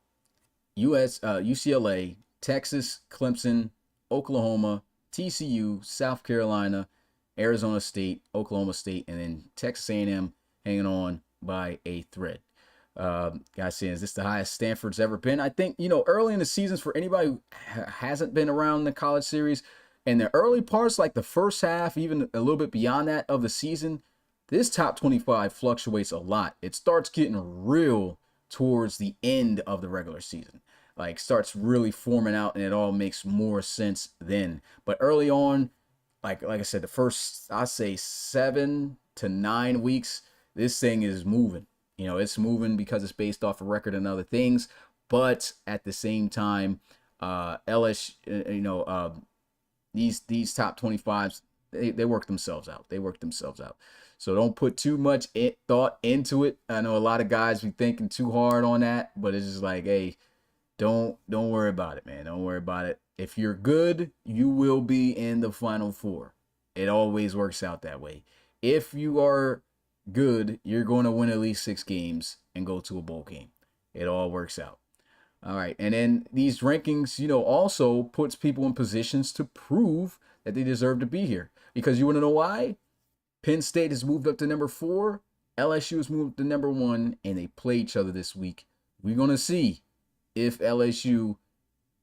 UCLA, Texas, Clemson, Oklahoma, TCU, South Carolina, Arizona State, Oklahoma State, and then Texas A&M hanging on by a thread. Guys saying, is this the highest Stanford's ever been? I think, early in the seasons, for anybody who hasn't been around the college series, in the early parts, like the first half, even a little bit beyond that of the season, this top 25 fluctuates a lot. It starts getting real towards the end of the regular season. Like, starts really forming out, and it all makes more sense then. But early on, like I said, the first, I say 7 to 9 weeks, this thing is moving. It's moving because it's based off a record and other things. But at the same time, LSU, these top 25s, they work themselves out. So don't put too much thought into it. I know a lot of guys be thinking too hard on that, but it's just like, hey, don't worry about it, man. Don't worry about it. If you're good, you will be in the Final Four. It always works out that way. If you are good, you're going to win at least 6 games and go to a bowl game. It all works out. All right. And then these rankings, also puts people in positions to prove that they deserve to be here. Because you want to know why? Penn State has moved up to number 4. LSU has moved up to number 1. And they play each other this week. We're going to see if LSU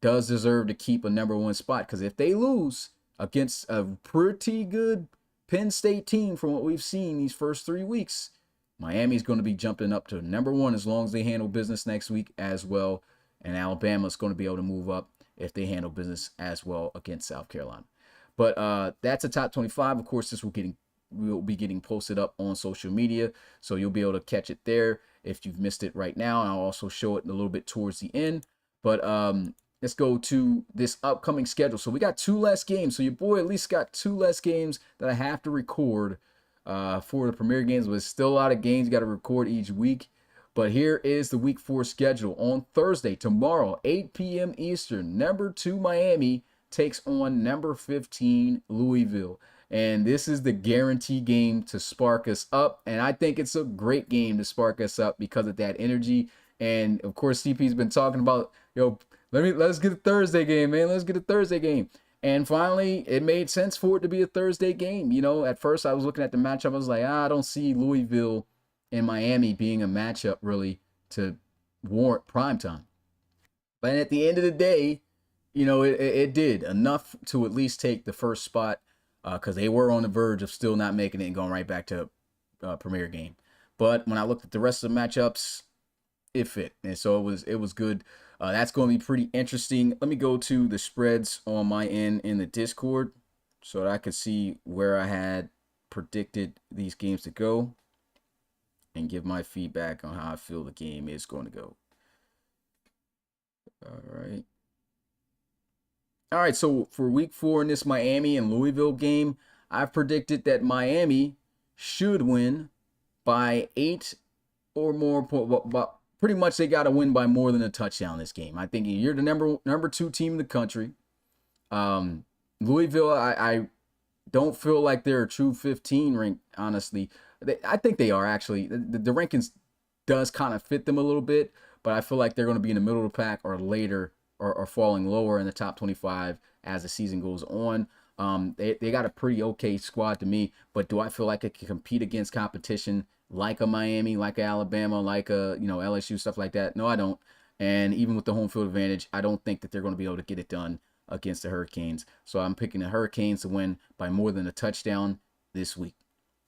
does deserve to keep a number 1 spot. Because if they lose against a pretty good Penn State team from what we've seen these first 3 weeks, Miami's going to be jumping up to number 1 as long as they handle business next week as well. And Alabama's going to be able to move up if they handle business as well against South Carolina. But that's a top 25. Of course, this will be getting posted up on social media, so you'll be able to catch it there if you've missed it right now. And I'll also show it a little bit towards the end. But let's go to this upcoming schedule. So we got 2 less games. So your boy at least got 2 less games that I have to record for the Premier games. But it's still a lot of games you got to record each week. But here is the week 4 schedule. On Thursday, tomorrow, 8 p.m. Eastern, number 2 Miami takes on number 15 Louisville. And this is the guarantee game to spark us up. And I think it's a great game to spark us up because of that energy. And of course, CP's been talking about, let's get a Thursday game, man. Let's get a Thursday game. And finally, it made sense for it to be a Thursday game. At first I was looking at the matchup. I was like, I don't see Louisville and Miami being a matchup really to warrant primetime. But at the end of the day, it did enough to at least take the first spot because they were on the verge of still not making it and going right back to Premier game. But when I looked at the rest of the matchups, it fit. And so it was good. That's going to be pretty interesting. Let me go to the spreads on my end in the Discord so that I could see where I had predicted these games to go and give my feedback on how I feel the game is going to go. All right, so for week 4 in this Miami and Louisville game, I've predicted that Miami should win by 8 or more points. But pretty much they got to win by more than a touchdown this game. I think you're the number 2 team in the country. Louisville, I don't feel like they're a true 15 rank, honestly. I think they are, actually. The rankings does kind of fit them a little bit, but I feel like they're going to be in the middle of the pack or later or falling lower in the top 25 as the season goes on. They got a pretty okay squad to me, but do I feel like it can compete against competition like a Miami, like a Alabama, like a LSU, stuff like that? No, I don't. And even with the home field advantage, I don't think that they're going to be able to get it done against the Hurricanes. So I'm picking the Hurricanes to win by more than a touchdown this week.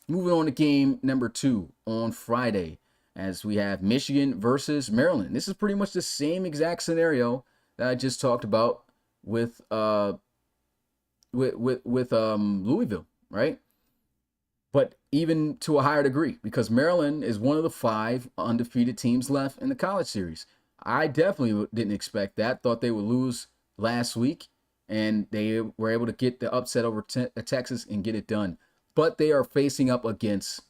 Moving on to game number 2 on Friday, as we have Michigan versus Maryland. This is pretty much the same exact scenario that I just talked about with Louisville, right? But even to a higher degree, because Maryland is one of the 5 undefeated teams left in the college series. I definitely didn't expect that. Thought they would lose last week, and they were able to get the upset over Texas and get it done. But they are facing up against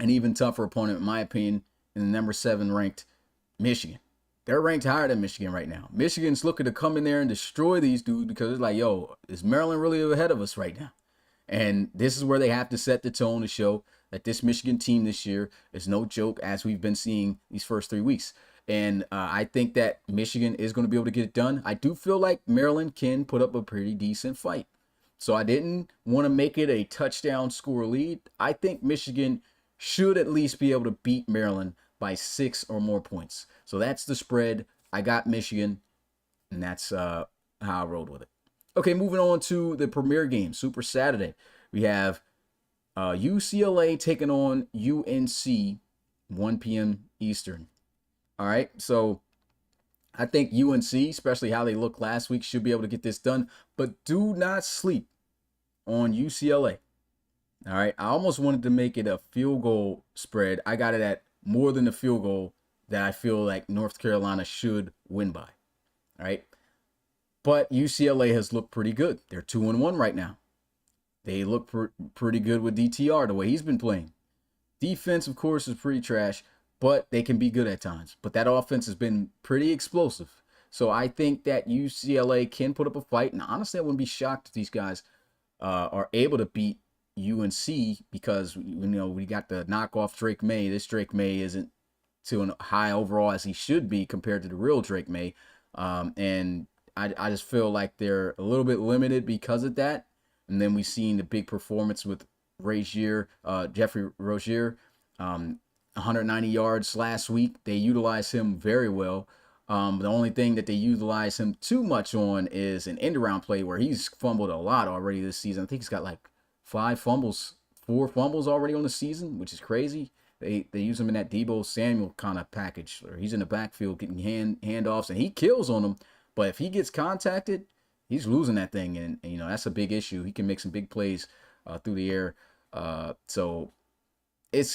an even tougher opponent, in my opinion, in the number 7 ranked Michigan. they're ranked higher than Michigan right now. Michigan's looking to come in there and destroy these dudes because it's like, yo, is Maryland really ahead of us right now? And this is where they have to set the tone to show that this Michigan team this year is no joke, as we've been seeing these first 3 weeks. And I think that Michigan is going to be able to get it done. I do feel like Maryland can put up a pretty decent fight. So I didn't want to make it a touchdown score lead. I think Michigan should at least be able to beat Maryland by 6 or more points. So that's the spread. I got Michigan, and that's how I rolled with it. Okay, moving on to the premier game, Super Saturday. We have UCLA taking on UNC, 1 p.m. Eastern. All right, so I think UNC, especially how they looked last week, should be able to get this done. But do not sleep on UCLA. All right, I almost wanted to make it a field goal spread. I got it at more than the field goal that I feel like North Carolina should win by. All right. But UCLA has looked pretty good. They're 2-1 right now. They look pretty good with DTR, the way he's been playing. Defense, of course, is pretty trash, but they can be good at times. But that offense has been pretty explosive. So I think that UCLA can put up a fight. And honestly, I wouldn't be shocked if these guys are able to beat UNC because, we got the knockoff Drake May. This Drake May isn't to a high overall as he should be compared to the real Drake May. And I just feel like they're a little bit limited because of that. And then we've seen the big performance with Jeffrey Rozier, 190 yards last week. They utilized him very well. The only thing that they utilize him too much on is an end-around play where he's fumbled a lot already this season. I think he's got like 4 fumbles already on the season, which is crazy. They use him in that Deebo Samuel kind of package, where he's in the backfield getting handoffs, and he kills on them. But if he gets contacted, he's losing that thing, and that's a big issue. He can make some big plays through the air. So it's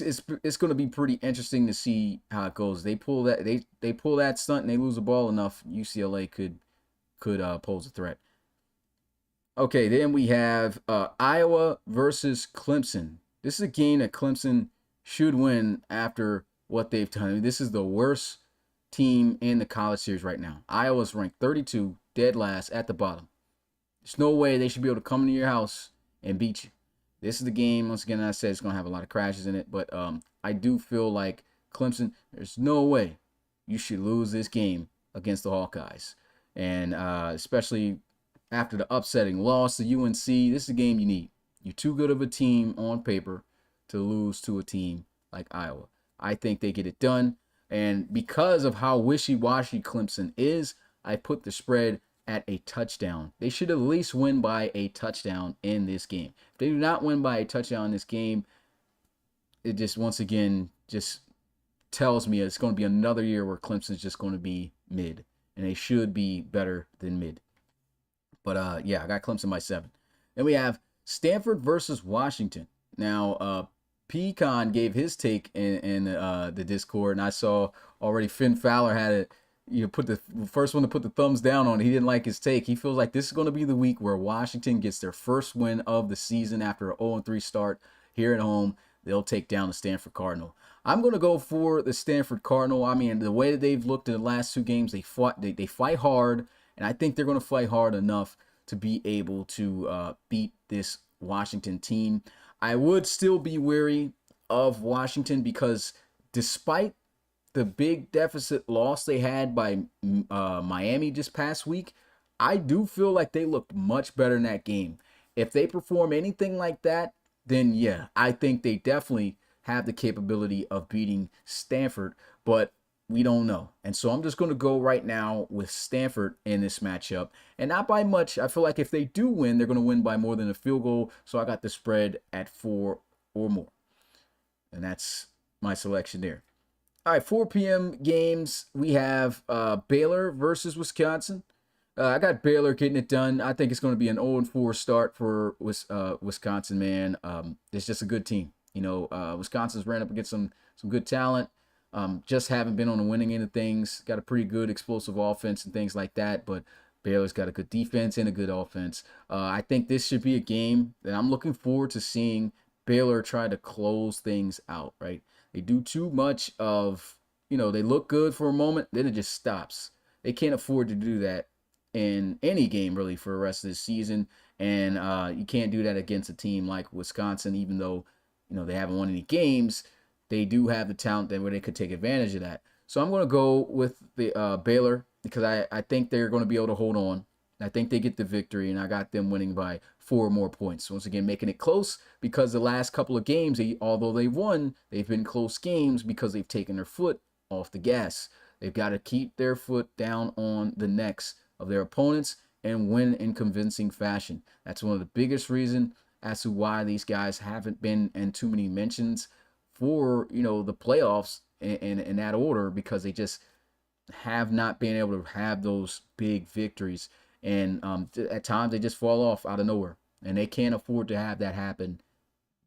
going to be pretty interesting to see how it goes. They pull that stunt and they lose the ball enough. UCLA could pose a threat. Okay, then we have Iowa versus Clemson. This is a game that Clemson should win after what they've done. I mean, this is the worst team in the college series right now. Iowa's ranked 32, dead last at the bottom. There's no way they should be able to come into your house and beat you. This is the game, once again, I said it's going to have a lot of crashes in it, but I do feel like Clemson, there's no way you should lose this game against the Hawkeyes. And especially after the upsetting loss to UNC, this is a game you need. You're too good of a team on paper to lose to a team like Iowa. I think they get it done. And because of how wishy-washy Clemson is, I put the spread at a touchdown. They should at least win by a touchdown in this game. If they do not win by a touchdown in this game, it just, once again, just tells me it's going to be another year where Clemson's just going to be mid. And they should be better than mid. But, yeah, I got Clemson by 7. Then we have Stanford versus Washington. Now, Pecan gave his take in the Discord, and I saw already Finn Fowler had it. Put the first one to put the thumbs down on it. He didn't like his take. He feels like this is going to be the week where Washington gets their first win of the season after an 0-3 start here at home. They'll take down the Stanford Cardinal. I'm going to go for the Stanford Cardinal. I mean, the way that they've looked in the last 2 games, they fight hard, and I think they're going to fight hard enough to be able to beat this Washington team. I would still be wary of Washington because despite the big deficit loss they had by Miami this past week, I do feel like they looked much better in that game. If they perform anything like that, then yeah, I think they definitely have the capability of beating Stanford, but we don't know. And so I'm just going to go right now with Stanford in this matchup, and not by much. I feel like if they do win, they're going to win by more than a field goal, so I got the spread at 4 or more. And that's my selection there. All right, 4 p.m. games. We have Baylor versus Wisconsin. I got Baylor getting it done. I think it's going to be an 0-4 start for Wisconsin, man. It's just a good team. Wisconsin's ran up against some good talent. Just haven't been on the winning end of things. Got a pretty good explosive offense and things like that, but Baylor's got a good defense and a good offense. I think this should be a game that I'm looking forward to seeing Baylor try to close things out, right? They do too much of they look good for a moment, then it just stops. They can't afford to do that in any game really for the rest of the season. And you can't do that against a team like Wisconsin, even though they haven't won any games. They do have the talent that where they could take advantage of that. So I'm going to go with the Baylor because I think they're going to be able to hold on. I think they get the victory, and I got them winning by 4 more points. Once again, making it close because the last couple of games, although they've won, they've been close games because they've taken their foot off the gas. They've got to keep their foot down on the necks of their opponents and win in convincing fashion. That's one of the biggest reasons as to why these guys haven't been in too many mentions for the playoffs in that order, because they just have not been able to have those big victories. And at times they just fall off out of nowhere. And they can't afford to have that happen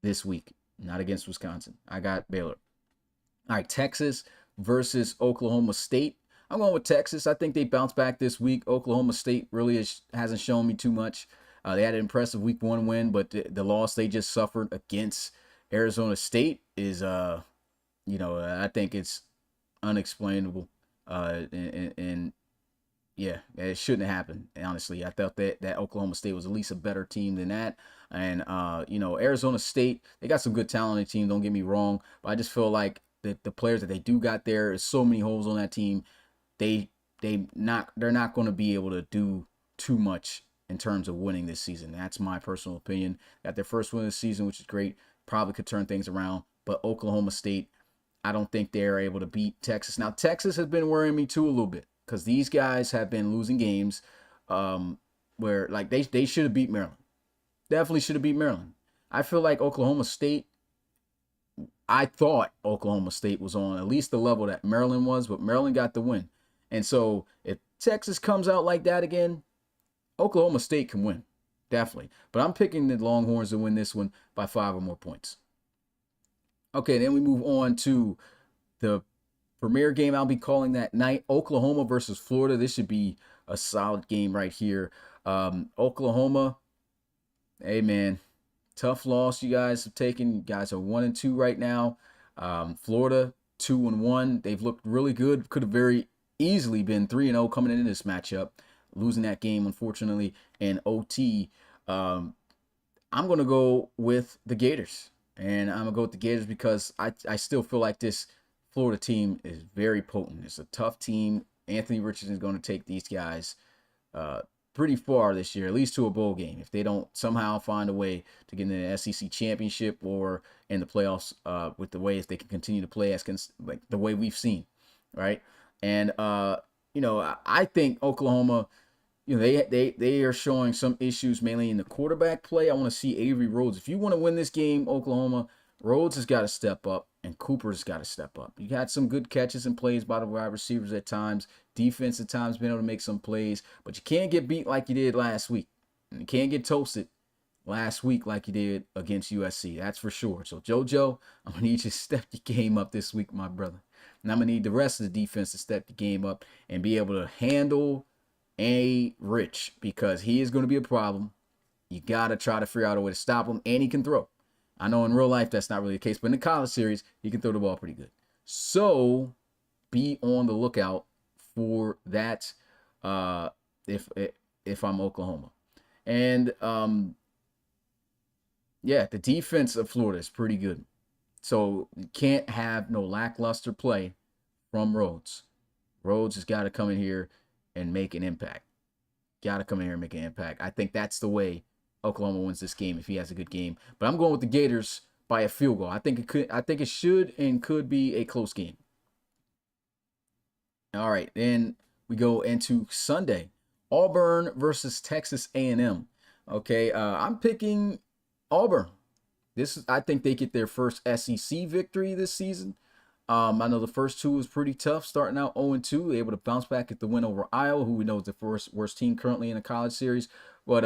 this week. Not against Wisconsin. I got Baylor. All right, Texas versus Oklahoma State. I'm going with Texas. I think they bounce back this week. Oklahoma State really hasn't shown me too much. They had an impressive week 1 win, but the loss they just suffered against Arizona State is, I think it's unexplainable. And yeah, it shouldn't have happened. Honestly, I thought that Oklahoma State was at least a better team than that. And Arizona State, they got some good talent on the team. Don't get me wrong, but I just feel like the players that they do got there is so many holes on that team. They're not going to be able to do too much in terms of winning this season. That's my personal opinion. Got their first win of the season, which is great. Probably could turn things around, but Oklahoma State, I don't think they're able to beat Texas. Now, Texas has been worrying me too a little bit, because these guys have been losing games where like they should have beat Maryland. Definitely should have beat Maryland. I feel like Oklahoma State, I thought Oklahoma State was on at least the level that Maryland was, but Maryland got the win. And so if Texas comes out like that again, Oklahoma State can win. Definitely. But I'm picking the Longhorns to win this one by 5 or more points. Okay, then we move on to the premier game I'll be calling that night, Oklahoma versus Florida. This should be a solid game right here. Oklahoma, hey man, tough loss you guys have taken. You guys are 1-2 right now. Florida 2-1. They've looked really good. Could have very easily been 3-0 coming into this matchup. Losing that game, unfortunately, in OT. I'm going to go with the Gators. And I'm going to go with the Gators because I still feel like this Florida team is very potent. It's a tough team. Anthony Richardson is going to take these guys pretty far this year, at least to a bowl game, if they don't somehow find a way to get in the SEC championship or in the playoffs with the way if they can continue to play as like the way we've seen, right? And I think Oklahoma, they are showing some issues mainly in the quarterback play. I want to see Avery Rhodes. If you want to win this game, Oklahoma, Rhodes has got to step up and Cooper's got to step up. You had some good catches and plays by the wide receivers at times. Defense at times been able to make some plays, but you can't get beat like you did last week. And you can't get toasted last week like you did against USC. That's for sure. So JoJo, I'm going to need you to step your game up this week, my brother. And I'm going to need the rest of the defense to step the game up and be able to handle A. Rich, because he is going to be a problem. You got to try to figure out a way to stop him, and he can throw. I know in real life that's not really the case, but in the college series, he can throw the ball pretty good. So be on the lookout for that if I'm Oklahoma. And the defense of Florida is pretty good. So you can't have no lackluster play from Rhodes. Rhodes has got to come in here and make an impact. Got to come in here and make an impact. I think that's the way Oklahoma wins this game if he has a good game. But I'm going with the Gators by a field goal. I think it should and could be a close game. All right, then we go into Sunday. Auburn versus Texas A&M. Okay, I'm picking Auburn. I think they get their first SEC victory this season. I know the first two was pretty tough, starting out 0-2, able to bounce back at the win over Iowa, who we know is the worst team currently in the college series. But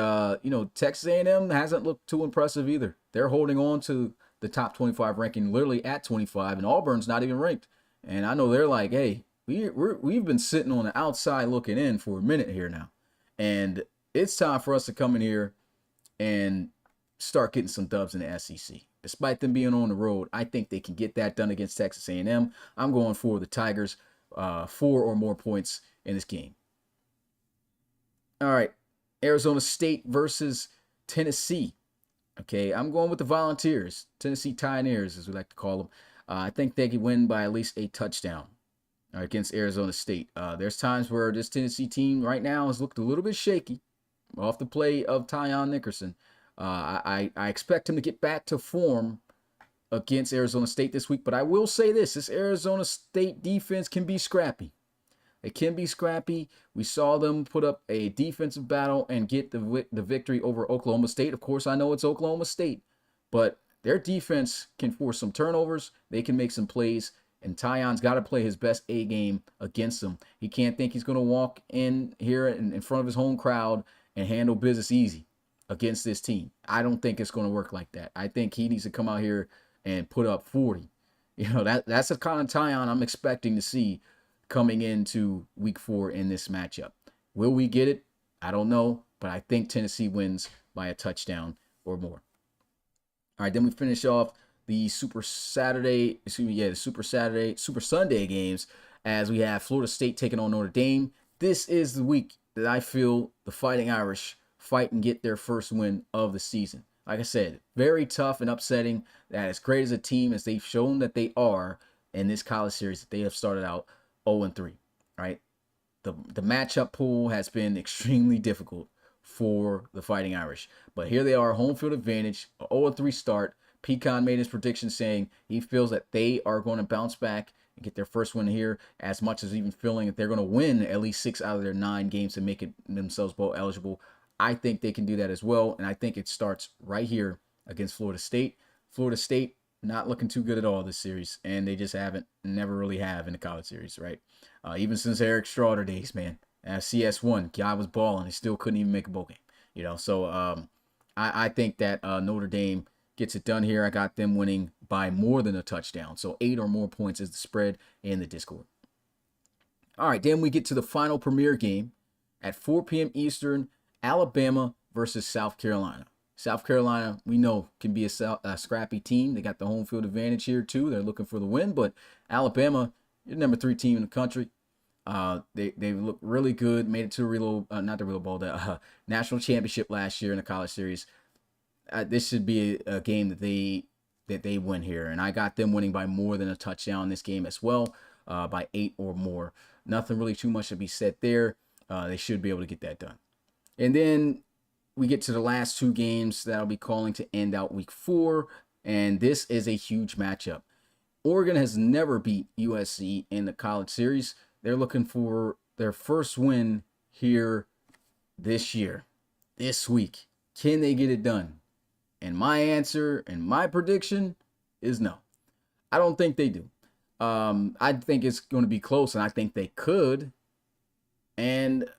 Texas A&M hasn't looked too impressive either. They're holding on to the top 25 ranking, literally at 25, and Auburn's not even ranked. And I know they're like, hey, we've been sitting on the outside looking in for a minute here now, and it's time for us to come in here and start getting some dubs in the SEC. Despite them being on the road, I think they can get that done against Texas A&M. I'm going for the Tigers, 4 or more points in this game. All right, Arizona State versus Tennessee. Okay, I'm going with the Volunteers, Tennessee Titaneers, as we like to call them. I think they can win by at least a touchdown against Arizona State. There's times where this Tennessee team right now has looked a little bit shaky off the play of Tyon Nickerson. I expect him to get back to form against Arizona State this week, but I will say this Arizona State defense can be scrappy. It can be scrappy. We saw them put up a defensive battle and get the victory over Oklahoma State. Of course, I know it's Oklahoma State, but their defense can force some turnovers. They can make some plays, and Tyon's got to play his best A game against them. He can't think he's going to walk in here in front of his home crowd and handle business easy against this team. I don't think it's going to work like that. I think he needs to come out here and put up 40. You know, that's the kind of Tyon I'm expecting to see coming into week 4 in this matchup. Will we get it? I don't know, but I think Tennessee wins by a touchdown or more. All right, then we finish off the Super Sunday games as we have Florida State taking on Notre Dame. This is the week that I feel the Fighting Irish fight and get their first win of the season. Like I said, very tough and upsetting that as great as a team as they've shown that they are in this college series, that they have started out 0-3, right? The matchup pool has been extremely difficult for the Fighting Irish. But here they are, home field advantage, 0-3 start. Pecan made his prediction saying he feels that they are going to bounce back and get their first win here, as much as even feeling that they're going to win at least 6 out of their 9 games to make it themselves bowl eligible. I think they can do that as well, and I think it starts right here against Florida State. Florida State not looking too good at all this series, and they just never really have in the college series, right? Even since Eric Strawder days, man. CS1, guy was balling, he still couldn't even make a bowl game, you know. So I think that Notre Dame gets it done here. I got them winning by more than a touchdown, so 8 or more points is the spread in the Discord. All right, then we get to the final premier game at 4 p.m. Eastern. Alabama versus South Carolina. South Carolina, we know, can be a scrappy team. They got the home field advantage here, too. They're looking for the win, but Alabama, you're number 3 team in the country. They look really good. Made it to the national championship last year in the college series. This should be a game that they win here, and I got them winning by more than a touchdown in this game as well, by 8 or more. Nothing really too much to be said there. They should be able to get that done. And then we get to the last 2 games that I'll be calling to end out week 4. And this is a huge matchup. Oregon has never beat USC in the college series. They're looking for their first win here this year, this week. Can they get it done? And my answer and my prediction is no. I don't think they do. I think it's going to be close, and I think they could. And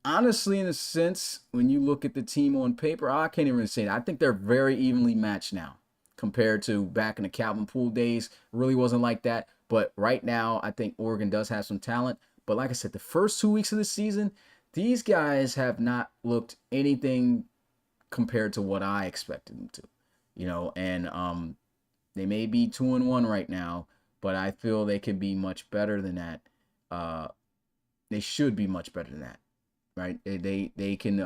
honestly, in a sense, when you look at the team on paper, I can't even really say that. I think they're very evenly matched now compared to back in the Calvin Poole days. It really wasn't like that. But right now, I think Oregon does have some talent. But like I said, the first 2 weeks of the season, these guys have not looked anything compared to what I expected them to. You know, and they may be 2-1 right now, but I feel they could be much better than that. They should be much better than that. Right? They can,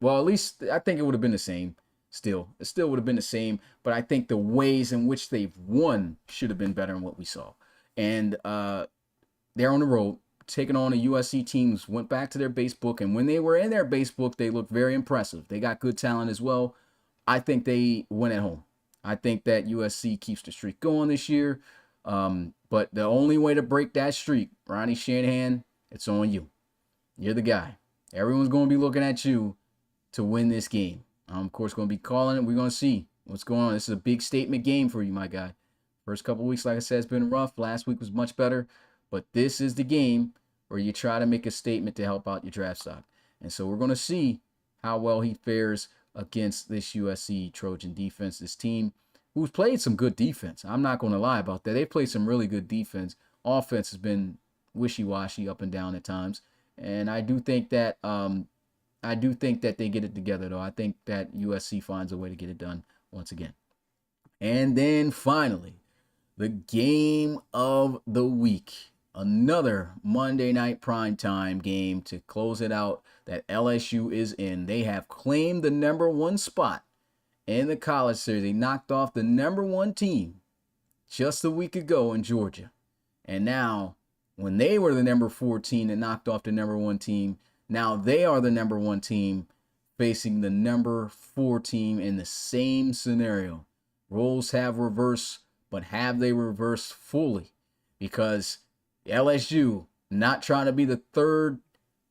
well, at least I think it would have been the same still. It still would have been the same, but I think the ways in which they've won should have been better than what we saw. And they're on the road, taking on a USC team who went back to their base book, and when they were in their base book, they looked very impressive. They got good talent as well. I think they win at home. I think that USC keeps the streak going this year. But the only way to break that streak, Ronnie Shanahan, it's on you. You're the guy. Everyone's going to be looking at you to win this game. I'm, of course, going to be calling it. We're going to see what's going on. This is a big statement game for you, my guy. First couple weeks, like I said, it's been rough. Last week was much better. But this is the game where you try to make a statement to help out your draft stock. And so we're going to see how well he fares against this USC Trojan defense, this team who's played some good defense. I'm not going to lie about that. They've played some really good defense. Offense has been wishy-washy up and down at times. And I do think that I do think that they get it together, though. I think that USC finds a way to get it done once again. And then finally, the game of the week. Another Monday night primetime game to close it out that LSU is in. They have claimed the number one spot in the college series. They knocked off the number one team just a week ago in Georgia. And now, when they were the number 14 and knocked off the number one team, now they are the number one team facing the number 4 team in the same scenario. Roles have reversed, but have they reversed fully? Because LSU not trying to be the third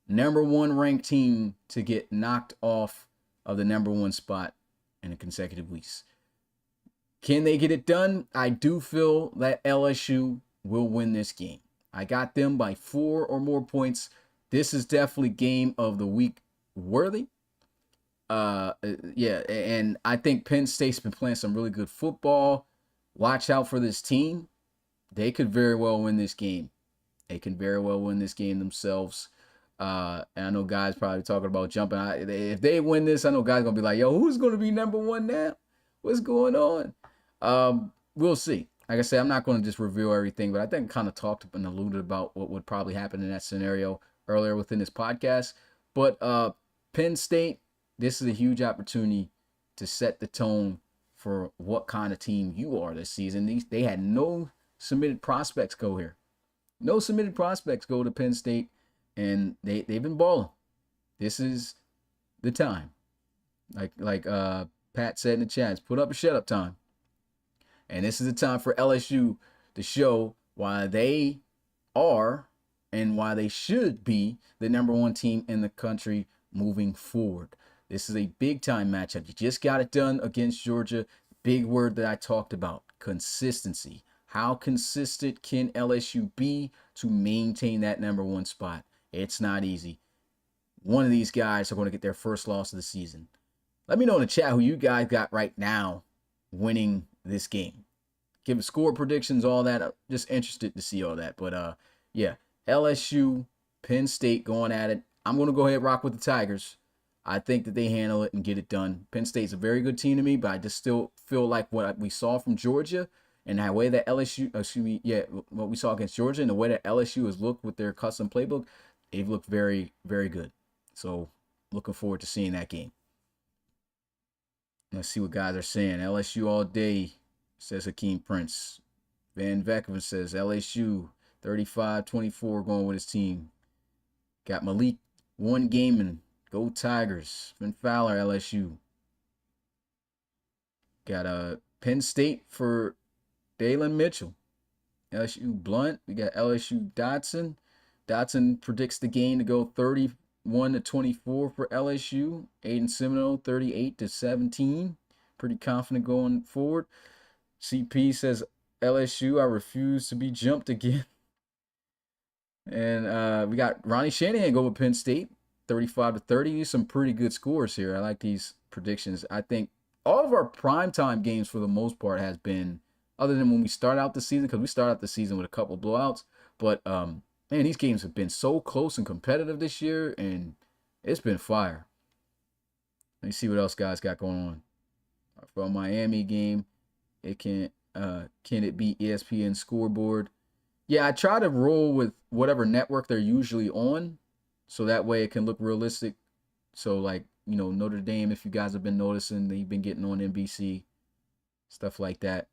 number one ranked team to get knocked off of the number one spot in a consecutive weeks. Can they get it done? I do feel that LSU will win this game. I got them by 4 or more points. This is definitely game of the week worthy. Yeah, and I think Penn State's been playing some really good football. Watch out for this team. They could very well win this game. They can very well win this game themselves. And I know guys probably talking about jumping. If they win this, I know guys going to be like, yo, who's going to be number one now? What's going on? We'll see. Like I said, I'm not going to just reveal everything, but I think I kind of talked and alluded about what would probably happen in that scenario earlier within this podcast. But Penn State, this is a huge opportunity to set the tone for what kind of team you are this season. They had no submitted prospects go here. No submitted prospects go to Penn State, and they've been balling. This is the time. Like Pat said in the chats, put up or shut up time. And this is the time for LSU to show why they are and why they should be the number one team in the country moving forward. This is a big-time matchup. You just got it done against Georgia. Big word that I talked about, consistency. How consistent can LSU be to maintain that number one spot? It's not easy. One of these guys are going to get their first loss of the season. Let me know in the chat who you guys got right now winning this game. Give score predictions, all that. I'm just interested to see all that. But yeah, LSU, Penn State going at it. I'm going to go ahead and rock with the Tigers. I think that they handle it and get it done. Penn State's a very good team to me, but I just still feel like what we saw from Georgia and the way that what we saw against Georgia and the way that LSU has looked with their custom playbook, they've looked very, very good. So looking forward to seeing that game. Let's see what guys are saying. LSU all day, says Hakeem Prince. Van Veckman says LSU 35-24 going with his team. Got Malik one gaming. Go Tigers. Finn Fowler, LSU. Got Penn State for Dalen Mitchell. LSU Blunt. We got LSU Dotson. Dotson predicts the game to go 31-24 for LSU. Aiden Seminole 38-17. Pretty confident going forward. CP says LSU, I refuse to be jumped again. And we got Ronnie Shanahan go with Penn State. 35-30. These some pretty good scores here. I like these predictions. I think all of our primetime games for the most part has been, other than when we start out the season, because we start out the season with a couple blowouts. But man, these games have been so close and competitive this year, and it's been fire. Let me see what else guys got going on. For a Miami game, can it be ESPN scoreboard? Yeah, I try to roll with whatever network they're usually on, so that way it can look realistic. So like, Notre Dame, if you guys have been noticing, they've been getting on NBC, stuff like that.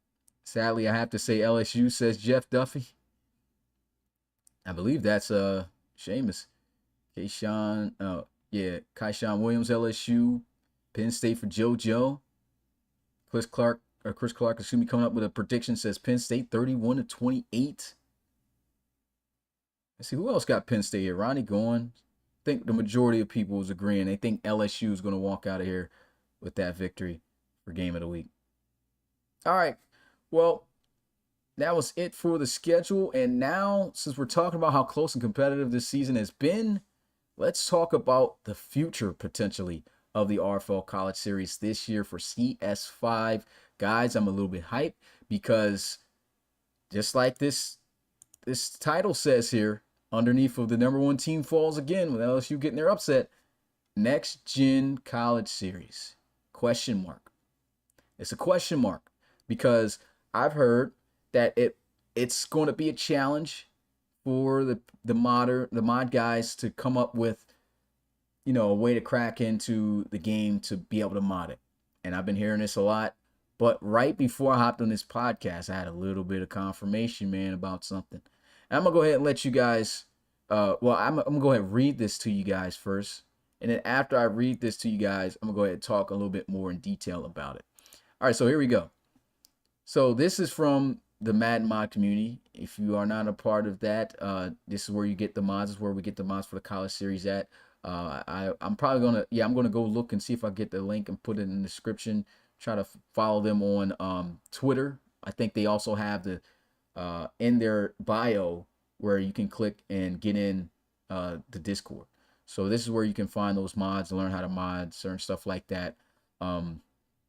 Sadly, I have to say LSU, says Jeff Duffy. I believe that's Seamus. Kayshawn Williams, LSU. Penn State for JoJo. Chris Clark, coming up with a prediction, says Penn State 31-28. Let's see, who else got Penn State here? Ronnie Gorn. I think the majority of people is agreeing. They think LSU is going to walk out of here with that victory for game of the week. All right. Well, that was it for the schedule. And now, since we're talking about how close and competitive this season has been, let's talk about the future potentially of the RFL College Series this year for CS5. Guys, I'm a little bit hyped because just like this title says here, underneath of the number one team falls again with LSU getting their upset. Next Gen College Series? Question mark. It's a question mark because I've heard that it's going to be a challenge for the mod guys to come up with a way to crack into the game to be able to mod it. And I've been hearing this a lot. But right before I hopped on this podcast, I had a little bit of confirmation, man, about something. And I'm gonna go ahead and let you guys. I'm gonna go ahead and read this to you guys first, and then after I read this to you guys, I'm gonna go ahead and talk a little bit more in detail about it. All right, so here we go. So this is from the Madden mod community. If you are not a part of that, this is where you get the mods. This is where we get the mods for the college series at. I'm probably I'm gonna go look and see if I get the link and put it in the description. Try to follow them on Twitter. I think they also have the in their bio where you can click and get in the Discord. So this is where you can find those mods, learn how to mod certain stuff like that, and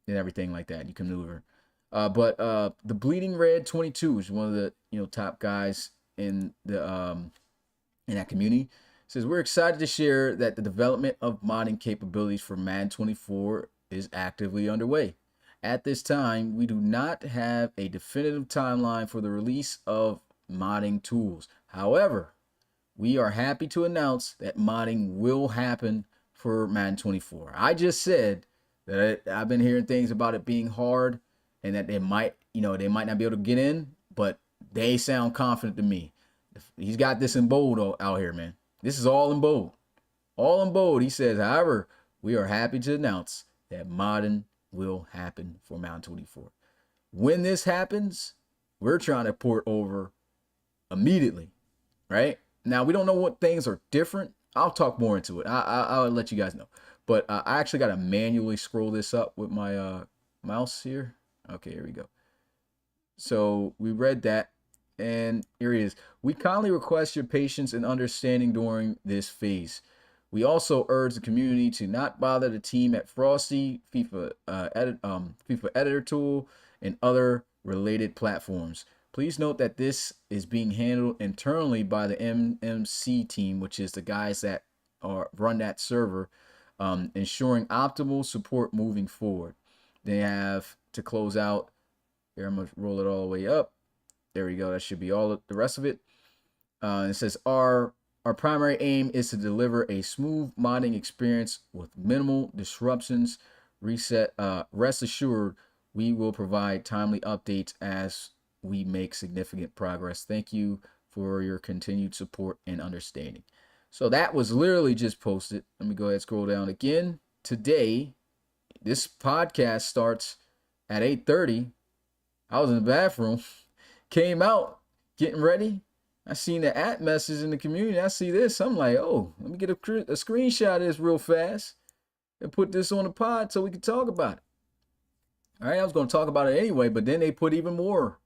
everything like that. You can maneuver. But the Bleeding Red 22 is one of the top guys in that community. Says we're excited to share that the development of modding capabilities for Madden 24 is actively underway. At this time, we do not have a definitive timeline for the release of modding tools. However, we are happy to announce that modding will happen for Madden 24. I just said that I've been hearing things about it being hard and that they might not be able to get in, but they sound confident to me. He's got this in bold out here, man. This is all in bold. All in bold. He says, however, we are happy to announce that modding will happen for Madden 24. When this happens, we're trying to port over immediately, right? Now, we don't know what things are different. I'll talk more into it. I'll let you guys know. But I actually got to manually scroll this up with my mouse here. Okay, here we go. So we read that. And here it is. We kindly request your patience and understanding during this phase. We also urge the community to not bother the team at Frosty, FIFA Editor Tool, and other related platforms. Please note that this is being handled internally by the MMC team, which is the guys that run that server, ensuring optimal support moving forward. They have to close out. Here, I'm going to roll it all the way up. There we go. That should be all of the rest of it. It says our primary aim is to deliver a smooth modding experience with minimal disruptions. Rest assured, we will provide timely updates as we make significant progress. Thank you for your continued support and understanding. So that was literally just posted. Let me go ahead and scroll down again. Today, this podcast starts at 8:30. I was in the bathroom. Came out, getting ready. I seen the @ message in the community. I see this. I'm like, oh, let me get a screenshot of this real fast and put this on the pod so we can talk about it. All right, I was going to talk about it anyway, but then they put even more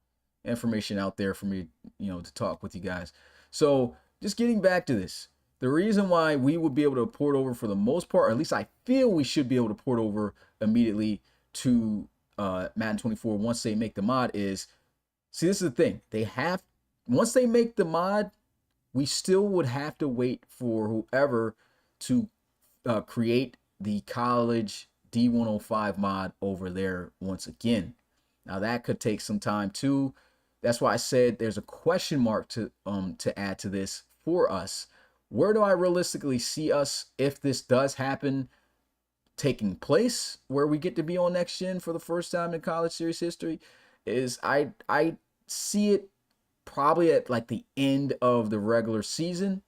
information out there for me, to talk with you guys. So just getting back to this, the reason why we would be able to port over for the most part, or at least I feel we should be able to port over immediately to Madden 24 once they make the mod is, see, this is the thing. Once they make the mod, we still would have to wait for whoever to create the college D105 mod over there once again. Now that could take some time too. That's why I said there's a question mark to add to this for us. Where do I realistically see us if this does happen taking place, where we get to be on next gen for the first time in college series history? Is I see it probably at like the end of the regular season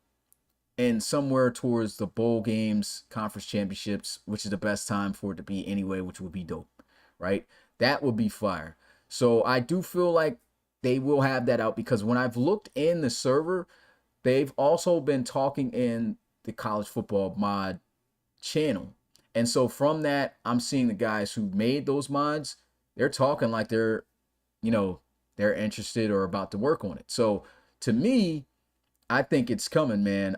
and somewhere towards the bowl games, conference championships, which is the best time for it to be anyway, which would be dope, right? That would be fire. So I do feel like they will have that out, because when I've looked in the server, they've also been talking in the college football mod channel. And so from that, I'm seeing the guys who made those mods, they're talking like they're interested or about to work on it. So to me, I think it's coming, man.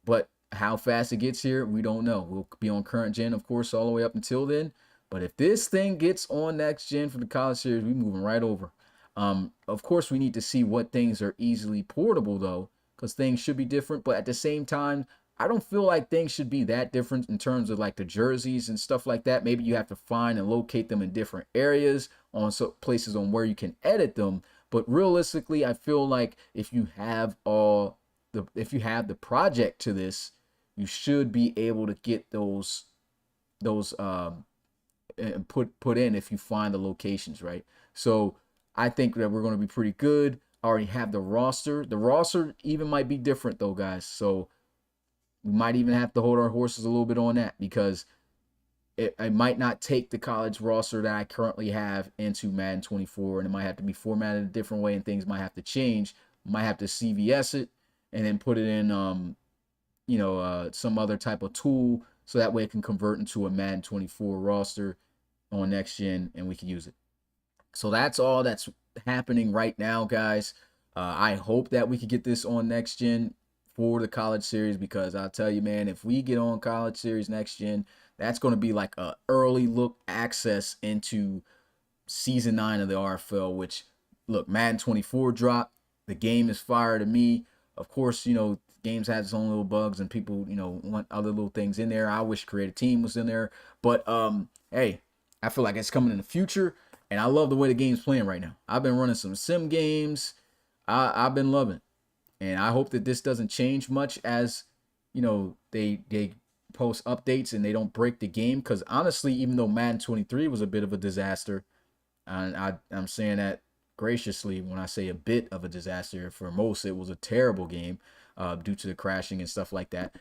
But how fast it gets here, we don't know. We'll be on current gen, of course, all the way up until then. But if this thing gets on next gen for the college series, we're moving right over. Of course, we need to see what things are easily portable, though, because things should be different. But at the same time, I don't feel like things should be that different in terms of like the jerseys and stuff like that. Maybe you have to find and locate them in different areas on places on where you can edit them. But realistically, I feel like if you have the project to this, you should be able to get those and put in if you find the locations, right? So I think that we're going to be pretty good. I already have the roster. The roster even might be different though, guys. So we might even have to hold our horses a little bit on that because I might not take the college roster that I currently have into Madden 24, and it might have to be formatted a different way, and things might have to change. Might have to CVS it and then put it in, some other type of tool so that way it can convert into a Madden 24 roster on next gen, and we can use it. So that's all that's happening right now, guys. I hope that we could get this on next gen for the college series, because I'll tell you, man, if we get on college series next gen, that's going to be like a early look access into season 9 of the RFL, which, look, Madden 24 dropped. The game is fire to me. Of course, games has its own little bugs and people, want other little things in there. I wish Creative Team was in there. But hey, I feel like it's coming in the future, and I love the way the game's playing right now. I've been running some sim games. I've been loving it. And I hope that this doesn't change much as, they post updates and they don't break the game. Because honestly, even though Madden 23 was a bit of a disaster, and I'm saying that graciously when I say a bit of a disaster. For most, it was a terrible game due to the crashing and stuff like that.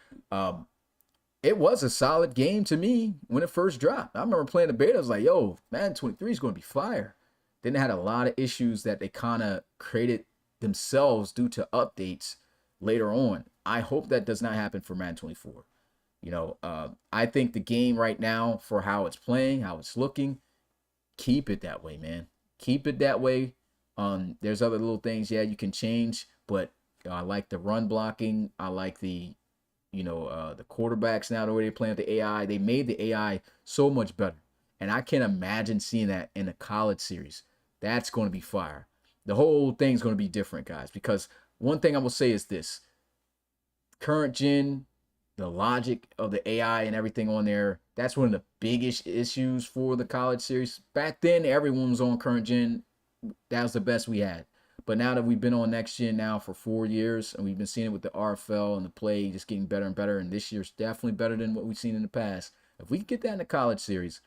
It was a solid game to me when it first dropped. I remember playing the beta. I was like, yo, Madden 23 is going to be fire. Then they had a lot of issues that they kind of created themselves due to updates later on. I hope that does not happen for Madden 24. I think the game right now, for how it's playing, how it's looking, keep it that way, man. Keep it that way. There's other little things, you can change, but I like the run blocking. I like the quarterbacks now, the way they play with the AI. They made the AI so much better. And I can't imagine seeing that in a college series. That's going to be fire. The whole thing's going to be different, guys, because one thing I will say is this. Current gen, the logic of the AI and everything on there, that's one of the biggest issues for the college series. Back then, everyone was on current gen. That was the best we had. But now that we've been on next gen now for 4 years, and we've been seeing it with the RFL and the play just getting better and better, and this year's definitely better than what we've seen in the past. If we can get that in the college series,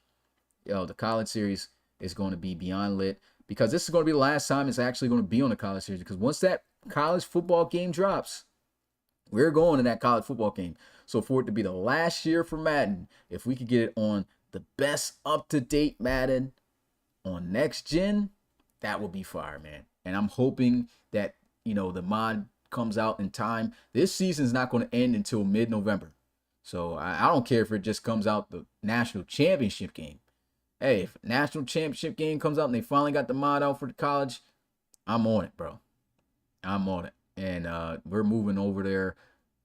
the college series is going to be beyond lit, because this is going to be the last time it's actually going to be on the college series, because once that college football game drops, we're going to that college football game. So for it to be the last year for Madden, if we could get it on the best up-to-date Madden on next gen, that would be fire, man. And I'm hoping that, the mod comes out in time. This season's not going to end until mid-November. So I don't care if it just comes out the national championship game. Hey, if national championship game comes out and they finally got the mod out for the college, I'm on it, bro. I'm on it. And we're moving over there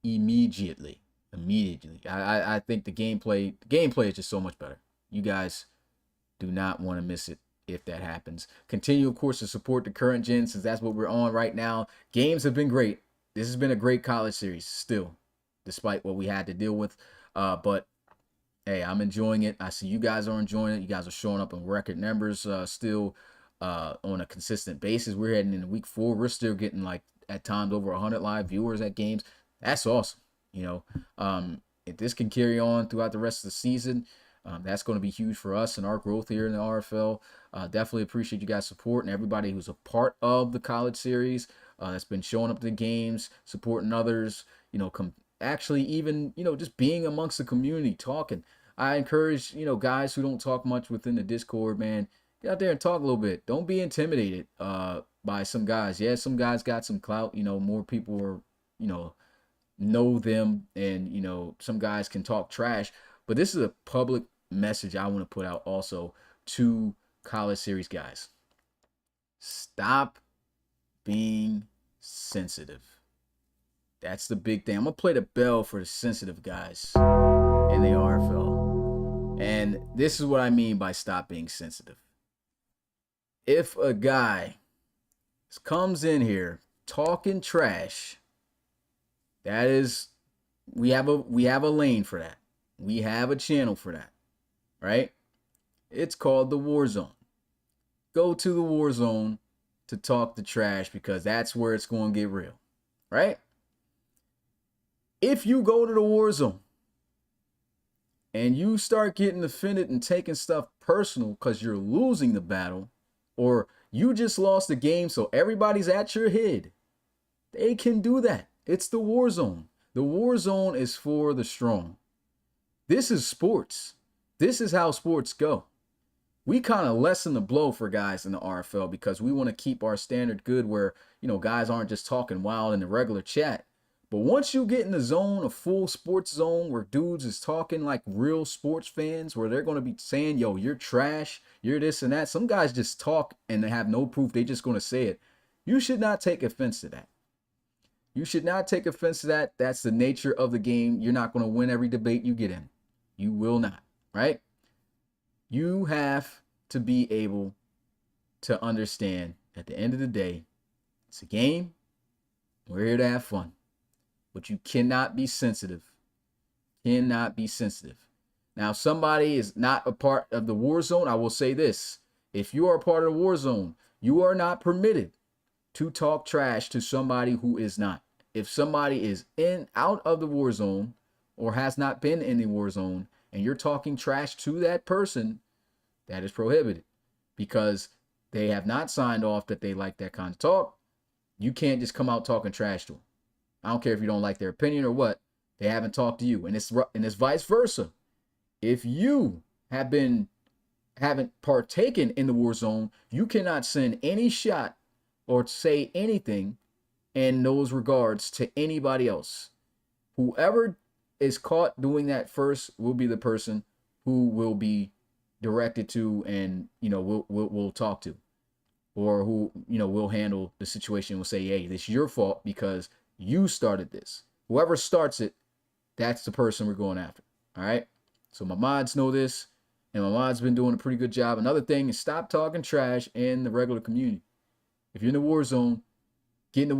immediately. I think the gameplay is just so much better. You guys do not want to miss it if that happens. Continue, of course, to support the current gen, since that's what we're on right now. Games have been great. This has been a great college series still, despite what we had to deal with. But hey, I'm enjoying it. I see you guys are enjoying it. You guys are showing up in record numbers still on a consistent basis. We're heading into week 4. We're still getting like at times over 100 live viewers at games. That's awesome. If this can carry on throughout the rest of the season, that's going to be huge for us and our growth here in the RFL. Definitely appreciate you guys' support, and everybody who's a part of the college series that's been showing up to the games, supporting others, actually even, just being amongst the community, talking. I encourage, guys who don't talk much within the Discord, man, get out there and talk a little bit. Don't be intimidated by some guys. Yeah, some guys got some clout, more people are, know them, and, some guys can talk trash. But this is a public message I want to put out also to college series guys. Stop being sensitive. That's the big thing. I'm going to play the bell for the sensitive guys in the RFL. And this is what I mean by stop being sensitive. If a guy comes in here talking trash, that is we have a lane for that. We have a channel for that, right? It's called the War Zone. Go to the War Zone to talk the trash because that's where it's going to get real, right? If you go to the War Zone and you start getting offended and taking stuff personal because you're losing the battle, or you just lost the game, so everybody's at your head, they can do that. It's the War Zone. The War Zone is for the strong. This is sports. This is how sports go. We kind of lessen the blow for guys in the RFL because we want to keep our standard good where, guys aren't just talking wild in the regular chat. But once you get in the zone, a full sports zone where dudes is talking like real sports fans, where they're going to be saying, yo, you're trash, you're this and that. Some guys just talk and they have no proof. They just going to say it. You should not take offense to that. You should not take offense to that. That's the nature of the game. You're not going to win every debate you get in. You will not, right? You have to be able to understand at the end of the day, it's a game. We're here to have fun. But you cannot be sensitive. Cannot be sensitive. Now, if somebody is not a part of the War Zone, I will say this. If you are a part of the War Zone, you are not permitted to talk trash to somebody who is not. If somebody is out of the War Zone or has not been in the War Zone and you're talking trash to that person, that is prohibited because they have not signed off that they like that kind of talk. You can't just come out talking trash to them. I don't care if you don't like their opinion or what. They haven't talked to you. And it's vice versa. If you haven't partaken in the War Zone, you cannot send any shot or say anything in those regards to anybody else. Whoever is caught doing that first will be the person who will be directed to and we'll talk to, or who will handle the situation. Will say, hey, this is your fault because you started this. Whoever starts it, that's the person we're going after. All right. So my mods know this, and my mods been doing a pretty good job. Another thing is stop talking trash in the regular community. If you're in the War Zone, get in the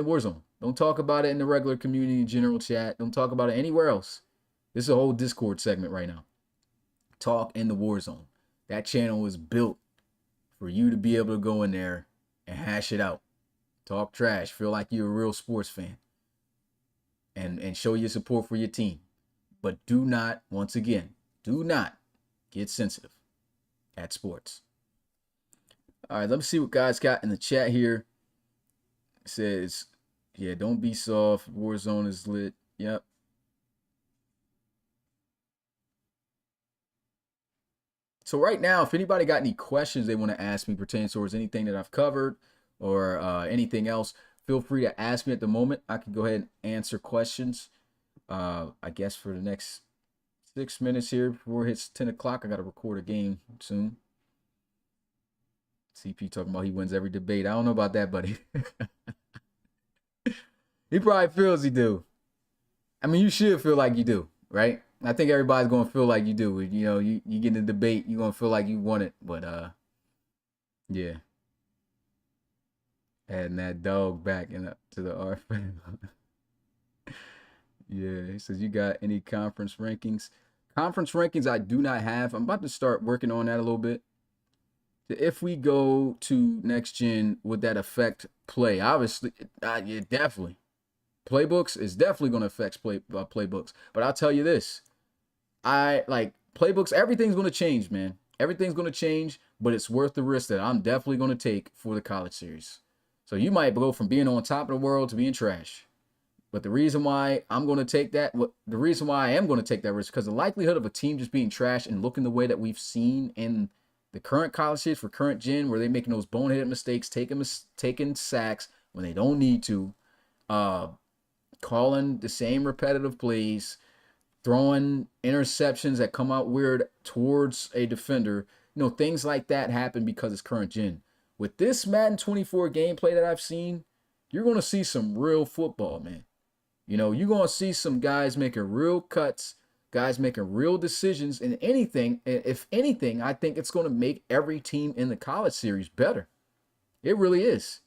War Zone. Don't talk about it in the regular community general chat. Don't talk about it anywhere else. This is a whole Discord segment right now. Talk in the War Zone. That channel was built for you to be able to go in there and hash it out. Talk trash. Feel like you're a real sports fan. And show your support for your team. But do not, once again, do not get sensitive at sports. All right, let me see what guys got in the chat here. It says, yeah, don't be soft. Warzone is lit. Yep. So right now, if anybody got any questions they want to ask me pertaining towards anything that I've covered or anything else, feel free to ask me at the moment. I can go ahead and answer questions. I guess for the next 6 minutes here before it hits 10 o'clock, I got to record a game soon. CP talking about he wins every debate. I don't know about that, buddy. He probably feels he do. I mean, you should feel like you do, right? I think everybody's going to feel like you do. You get in a debate, you're going to feel like you won it. But, yeah. Adding that dog back to the RFL. Yeah, he says, you got any conference rankings? Conference rankings I do not have. I'm about to start working on that a little bit. If we go to next gen, would that affect play? Obviously, yeah, definitely. Playbooks is definitely going to affect playbooks. But I'll tell you this. Playbooks, everything's going to change, man. Everything's going to change, but it's worth the risk that I'm definitely going to take for the college series. So you might go from being on top of the world to being trash. But the reason why I'm going to take that, the reason why I am going to take that risk, because the likelihood of a team just being trash and looking the way that we've seen in the current college series for current gen, where they're making those boneheaded mistakes, taking sacks when they don't need to, calling the same repetitive plays, throwing interceptions that come out weird towards a defender. Things like that happen because it's current gen. With this Madden 24 gameplay that I've seen, you're going to see some real football, man. You're going to see some guys making real cuts, guys making real decisions, and if anything, I think it's going to make every team in the college series better. It really is.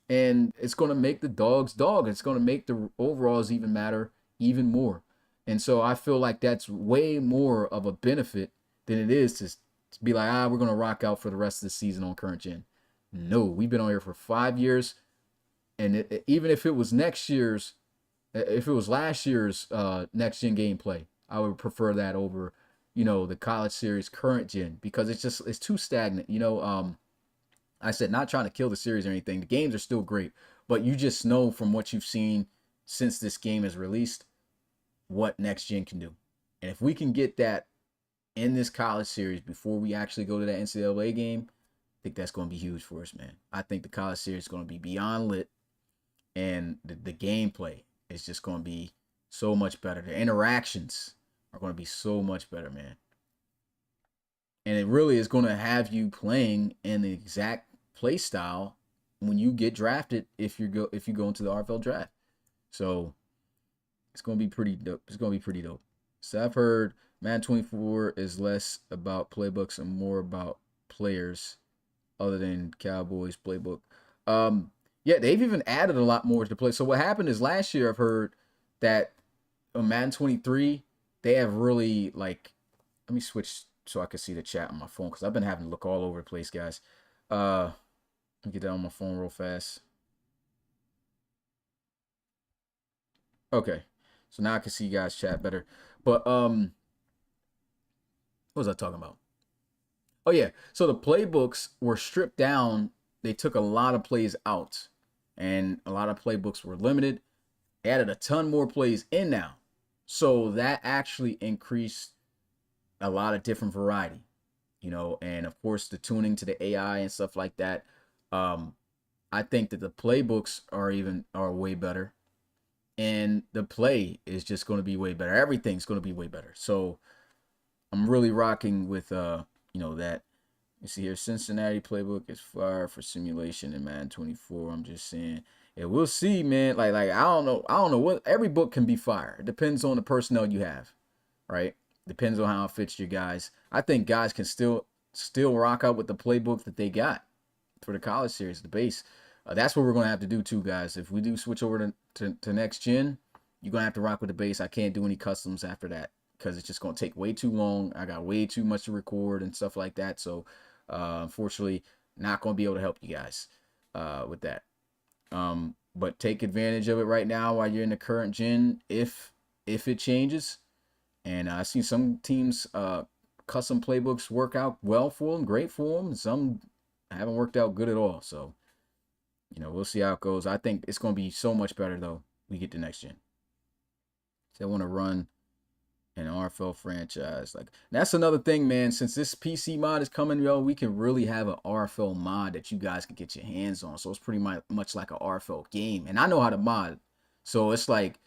And it's going to make the dogs dog. It's going to make the overalls even matter even more. And so I feel like that's way more of a benefit than it is to be like, we're going to rock out for the rest of the season on current gen. No, we've been on here for 5 years. And even if it was if it was last year's next gen gameplay, I would prefer that over, the college series current gen, because it's too stagnant. I said, not trying to kill the series or anything. The games are still great, but you just know from what you've seen since this game is released what next gen can do. And if we can get that in this college series before we actually go to that NCAA game, I think that's going to be huge for us, man. I think the college series is going to be beyond lit, and the gameplay is just going to be so much better. The interactions are going to be so much better, man. And it really is going to have you playing in the exact play style when you get drafted, if you go into the RFL draft. So it's going to be pretty dope. It's going to be pretty dope. So I've heard Madden 24 is less about playbooks and more about players, other than Cowboys playbook. Yeah, they've even added a lot more to the play. So what happened is last year I've heard that on Madden 23 they have really, like, let me switch so I can see the chat on my phone, because I've been having to look all over the place, guys. Let me get that on my phone real fast. Okay, so now I can see you guys chat better. But what was I talking about? Oh yeah, so the playbooks were stripped down. They took a lot of plays out, and a lot of playbooks were limited. They added a ton more plays in now, so that actually increased a lot of different variety, and of course the tuning to the AI and stuff like that. I think that the playbooks are way better, and the play is just going to be way better. Everything's going to be way better. So I'm really rocking with that. You see here, Cincinnati playbook is fire for simulation in Madden 24. I'm just saying. Yeah, we'll see, man. Like I don't know what, every book can be fire. It depends on the personnel you have, right? Depends on how it fits your guys. I think guys can still rock out with the playbook that they got for the college series, the base. That's what we're gonna have to do too, guys. If we do switch over to next gen, you're gonna have to rock with the base. I can't do any customs after that, because it's just gonna take way too long. I got way too much to record and stuff like that. So unfortunately, not gonna be able to help you guys with that. But take advantage of it right now while you're in the current gen, if it changes. And I see some teams custom playbooks work out well for them, great for them. Some haven't worked out good at all. So we'll see how it goes. I think it's going to be so much better though we get to next gen. So I want to run an RFL franchise. Like, that's another thing, man. Since this PC mod is coming, we can really have an RFL mod that you guys can get your hands on. So it's pretty much like an RFL game. And I know how to mod. So it's like,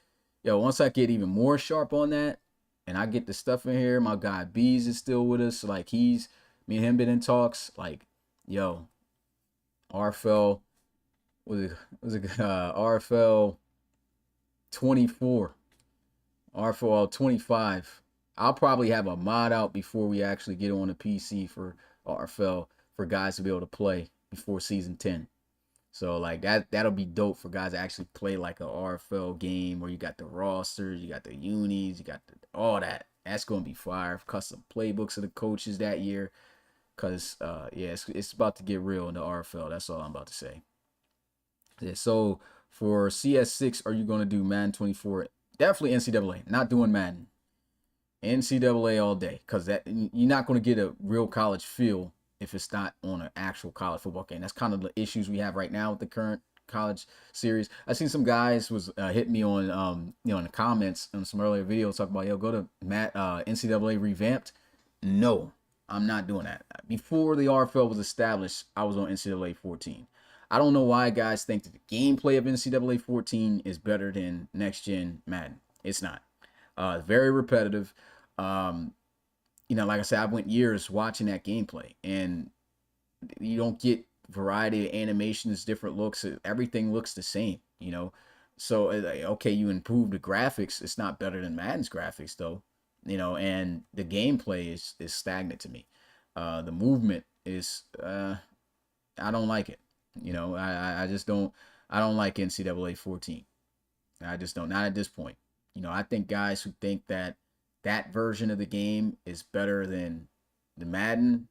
once I get even more sharp on that, and I get the stuff in here, my guy Bees is still with us. Like, me and him been in talks. Like, RFL, was it RFL 24. RFL 25. I'll probably have a mod out before we actually get on the PC for RFL, for guys to be able to play before season 10. So like that'll be dope for guys to actually play like a RFL game where you got the rosters, you got the unis, you got all that. That's gonna be fire. Custom playbooks of the coaches that year, cause it's about to get real in the RFL. That's all I'm about to say. Yeah, so for CS6, are you gonna do Madden 24? Definitely NCAA. Not doing Madden. NCAA all day, because that you're not going to get a real college feel if it's not on an actual college football game. That's kind of the issues we have right now with the current college series. I seen some guys was hit me on in the comments on some earlier videos talking about, go to NCAA revamped. No, I'm not doing that. Before the RFL was established, I was on NCAA 14. I don't know why guys think that the gameplay of NCAA 14 is better than next gen Madden. It's not. Very repetitive. Like I said, I went years watching that gameplay, and you don't get variety of animations, different looks. Everything looks the same, So, okay, you improve the graphics. It's not better than Madden's graphics, though, and the gameplay is stagnant to me. The movement is, I don't like it. I just don't. I don't like NCAA 14. I just don't. Not at this point. I think guys who think that that version of the game is better than the Madden,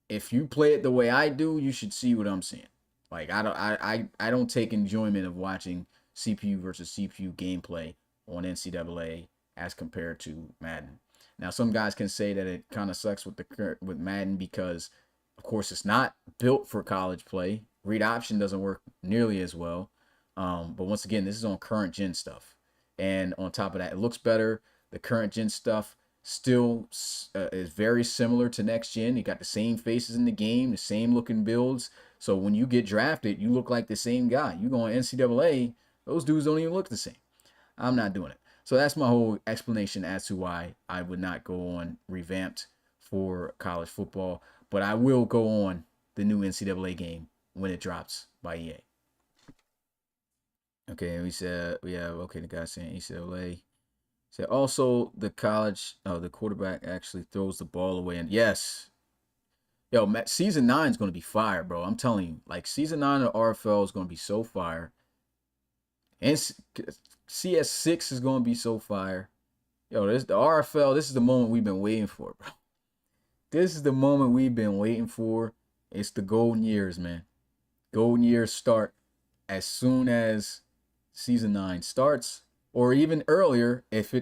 if you play it the way I do, you should see what I'm seeing. Like I don't take enjoyment of watching CPU versus CPU gameplay on NCAA as compared to Madden. Now some guys can say that it kind of sucks with with Madden because of course it's not built for college play. Read option doesn't work nearly as well. But once again, this is on current gen stuff. And on top of that, it looks better. The current gen stuff still is very similar to next gen. You got the same faces in the game, the same looking builds. So when you get drafted, you look like the same guy. You go on NCAA, those dudes don't even look the same. I'm not doing it. So that's my whole explanation as to why I would not go on revamped for college football. But I will go on the new NCAA game when it drops by EA. Okay, and we said, yeah, okay, the guy saying NCAA. So also the college, the quarterback actually throws the ball away. And yes, yo, season 9 is going to be fire, bro. I'm telling you, like season 9 of RFL is going to be so fire. And CS6 is going to be so fire. Yo, this the RFL. This is the moment we've been waiting for, bro. This is the moment we've been waiting for. It's the golden years, man. Golden years start as soon as season 9 starts, or even earlier if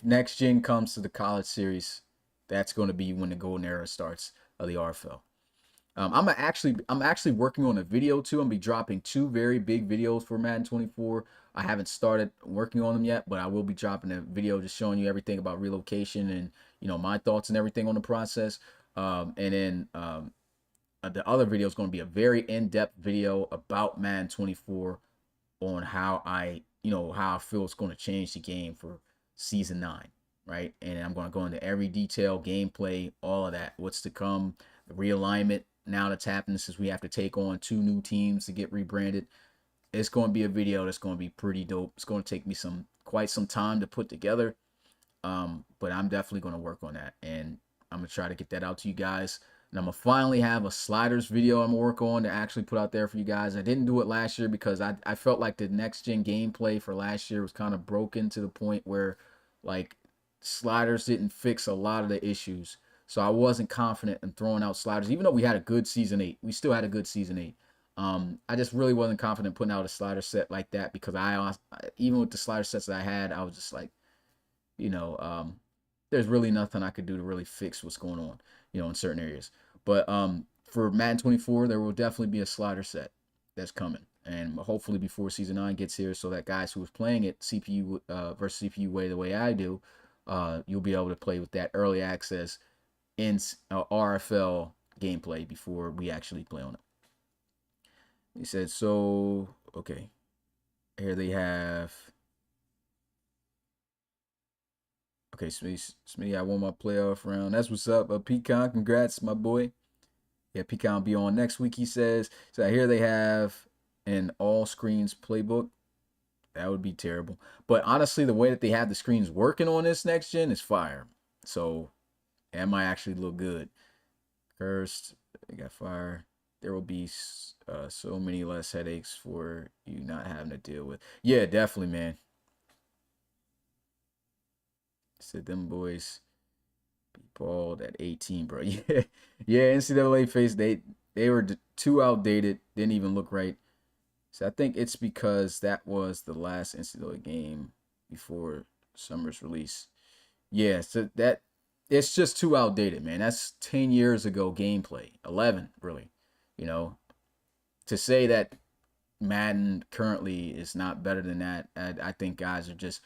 next gen comes to the college series. That's going to be when the golden era starts of the RFL. I'm actually working on a video too. I'm gonna be dropping 2 very big videos for Madden 24. I haven't started working on them yet, but I will be dropping a video just showing you everything about relocation and my thoughts and everything on the process. And then the other video is going to be a very in-depth video about Madden 24 on how how I feel it's going to change the game for season 9, right? And I'm going to go into every detail, gameplay, all of that, what's to come, the realignment now that's happening since we have to take on 2 new teams to get rebranded. It's going to be a video that's going to be pretty dope. It's going to take me quite some time to put together, but I'm definitely going to work on that, and I'm going to try to get that out to you guys. And I'm going to finally have a sliders video I'm going to work on to actually put out there for you guys. I didn't do it last year because I felt like the next gen gameplay for last year was kind of broken to the point where like sliders didn't fix a lot of the issues. So I wasn't confident in throwing out sliders, even though we had a good season 8. We still had a good season 8. I just really wasn't confident putting out a slider set like that because even with the slider sets that I had, I was just like, there's really nothing I could do to really fix what's going on, in certain areas. But for Madden 24, there will definitely be a slider set that's coming, and hopefully before season 9 gets here, so that guys who is playing it CPU versus CPU way the way I do, you'll be able to play with that early access in RFL gameplay before we actually play on it. He said, so, okay. Here they have. Okay, Smitty, I won my playoff round. That's what's up. Pecan, congrats, my boy. Yeah, Pecan will be on next week, he says. So here they have an all screens playbook. That would be terrible. But honestly, the way that they have the screens working on this next gen is fire. So that might actually look good. Cursed, they got fire. There will be so many less headaches for you not having to deal with. Yeah, definitely, man. Said them boys be balled at 18, bro. Yeah, yeah. NCAA face they were too outdated. Didn't even look right. So I think it's because that was the last NCAA game before summer's release. Yeah, so that it's just too outdated, man. That's 10 years ago gameplay. 11, really. To say that Madden currently is not better than that, I think guys are just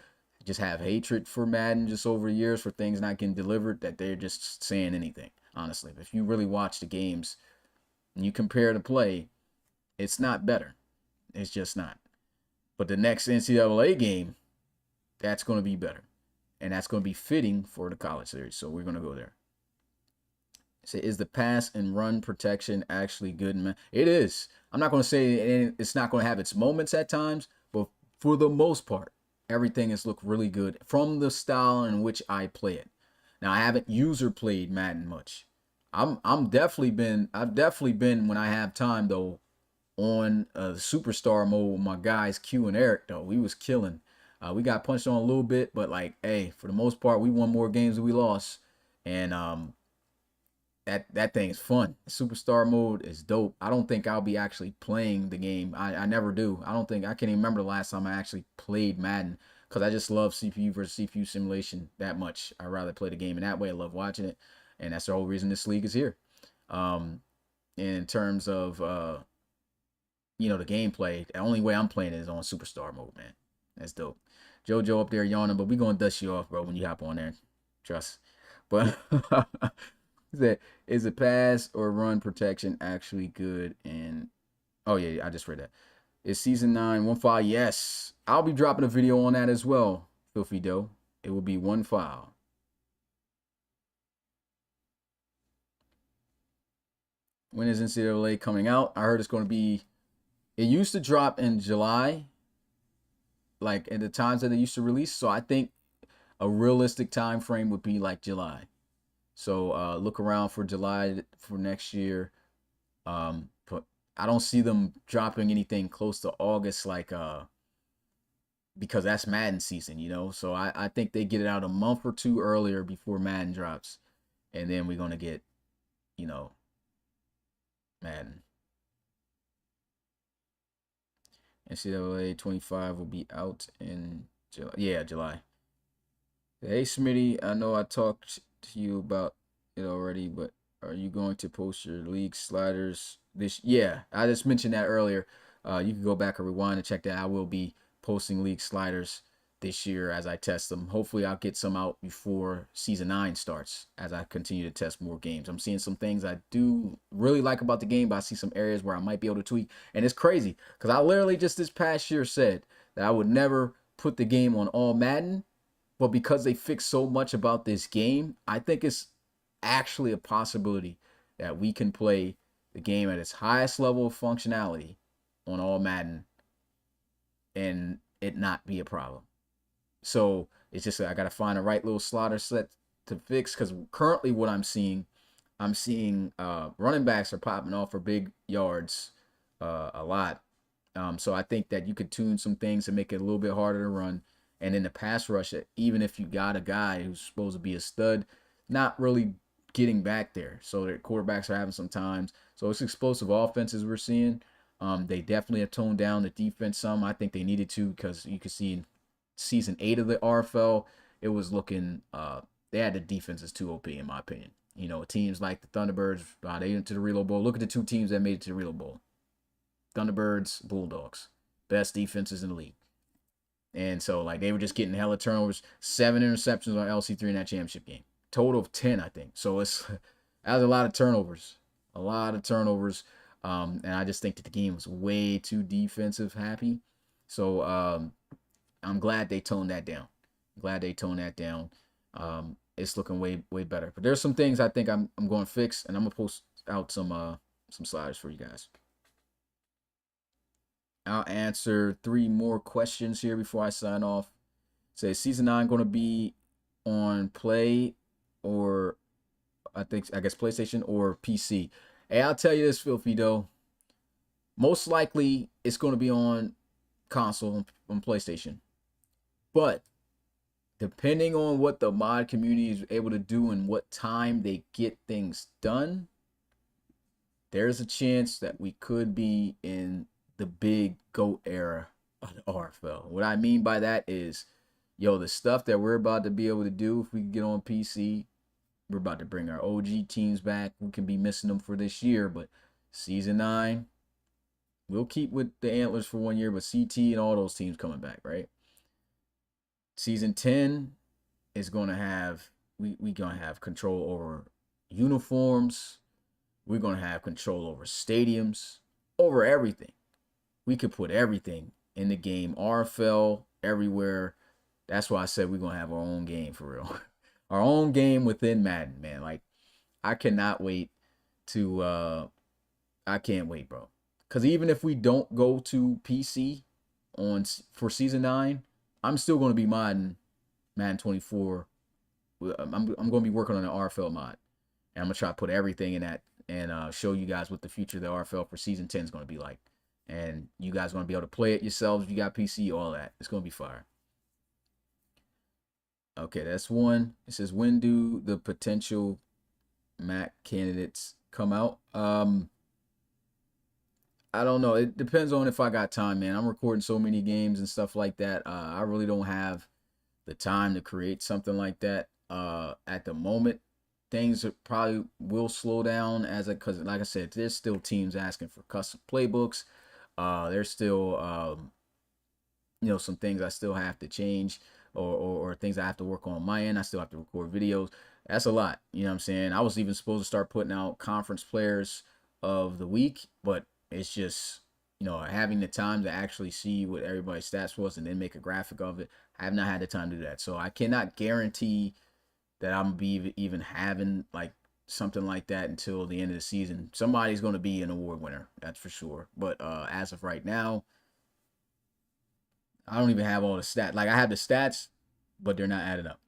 have hatred for Madden just over years for things not getting delivered, that they're just saying anything, honestly. If you really watch the games and you compare the play, it's not better. It's just not. But the next NCAA game, that's going to be better. And that's going to be fitting for the college series. So we're going to go there. Say, is the pass and run protection actually good? Man, it is. I'm not going to say it's not going to have its moments at times, but for the most part, everything has looked really good from the style in which I play it. Now, I haven't user played Madden much. I've definitely been when I have time though on superstar mode with my guys Q and Eric though. We was killing. We got punched on a little bit, but like, hey, for the most part, we won more games than we lost, and that thing is fun. Superstar mode is dope. I don't think I'll be actually playing the game. I never do. I don't think I can even remember the last time I actually played Madden because I just love CPU versus CPU simulation that much. I rather play the game in that way. I love watching it, and that's the whole reason this league is here. In terms of the gameplay, the only way I'm playing it is on superstar mode, man. That's dope. JoJo up there yawning, but we gonna dust you off, bro, when you hop on there. Trust. But is it pass or run protection actually good? And oh yeah, I just read that. Is season 9 one file? Yes. I'll be dropping a video on that as well, Filthy Doe. It will be one file. When is NCAA coming out? I heard it's going to be. It used to drop in July, like at the times that they used to release. So I think a realistic time frame would be like July. So look around for July for next year. But I don't see them dropping anything close to August, like because that's Madden season, So I think they get it out a month or two earlier before Madden drops, and then we're gonna get, Madden. NCAA 25 will be out in July. Yeah, July. Hey, Smitty, I know I talked to you about it already, but are you going to post your league sliders this? Yeah, I just mentioned that earlier. You can go back and rewind and check that. I will be posting league sliders this year as I test them. Hopefully, I'll get some out before season 9 starts as I continue to test more games. I'm seeing some things I do really like about the game, but I see some areas where I might be able to tweak. And it's crazy because I literally just this past year said that I would never put the game on all Madden, but because they fixed so much about this game, I think it's actually a possibility that we can play the game at its highest level of functionality on all Madden and it not be a problem. So it's just I got to find the right little slaughter set to fix, because currently what I'm seeing running backs are popping off for big yards a lot. So I think that you could tune some things to make it a little bit harder to run. And in the pass rush, even if you got a guy who's supposed to be a stud, not really getting back there. So their quarterbacks are having some times. So it's explosive offenses we're seeing. They definitely have toned down the defense some. I think they needed to, because you could see in season 8 of the RFL, it was looking, they had the defenses too OP in my opinion. Teams like the Thunderbirds, they went to the Reload Bowl. Look at the two teams that made it to the Reload Bowl. Thunderbirds, Bulldogs. Best defenses in the league. And so, like, they were just getting hella turnovers. 7 interceptions on LC3 in that championship game. Total of 10, I think. So that was a lot of turnovers. A lot of turnovers. And I just think that the game was way too defensive happy. So I'm glad they toned that down. It's looking way better. But there's some things I think I'm going to fix, and I'm going to post out some sliders for you guys. I'll answer 3 more questions here before I sign off. Say, season 9 going to be on Play or I guess PlayStation or PC? Hey, I'll tell you this, Filthy Doe. Most likely it's going to be on console, on PlayStation. But depending on what the mod community is able to do and what time they get things done, there's a chance that we could be in the big GOAT era of the RFL. What I mean by that is, the stuff that we're about to be able to do if we can get on PC, we're about to bring our OG teams back. We can be missing them for this year, but season 9, we'll keep with the Antlers for 1 year, but CT and all those teams coming back, right? Season 10 is going to have, we going to have control over uniforms. We're going to have control over stadiums, over everything. We could put everything in the game, RFL, everywhere. That's why I said we're going to have our own game for real. Our own game within Madden, man. Like, I cannot wait to, I can't wait, bro. Because even if we don't go to PC for season 9, I'm still going to be modding Madden 24. I'm going to be working on an RFL mod. And I'm going to try to put everything in that and show you guys what the future of the RFL for season 10 is going to be like. And you guys are going to be able to play it yourselves if you got PC, all that. It's going to be fire. Okay, that's one. It says, when do the potential Mac candidates come out? I don't know. It depends on if I got time, man. I'm recording so many games and stuff like that. I really don't have the time to create something like that at the moment. Things probably will slow down because, like I said, there's still teams asking for custom playbooks. There's still some things I still have to change, or things I have to work on my end. I still have to record videos. That's a lot. You know what I'm saying? I was even supposed to start putting out conference players of the week, but it's just, having the time to actually see what everybody's stats was and then make a graphic of it. I have not had the time to do that. So I cannot guarantee that I'm be even having like something like that until the end of the season. Somebody's going to be an award winner, that's for sure. But as of right now, I don't even have all the stats. Like, I have the stats, but they're not added up.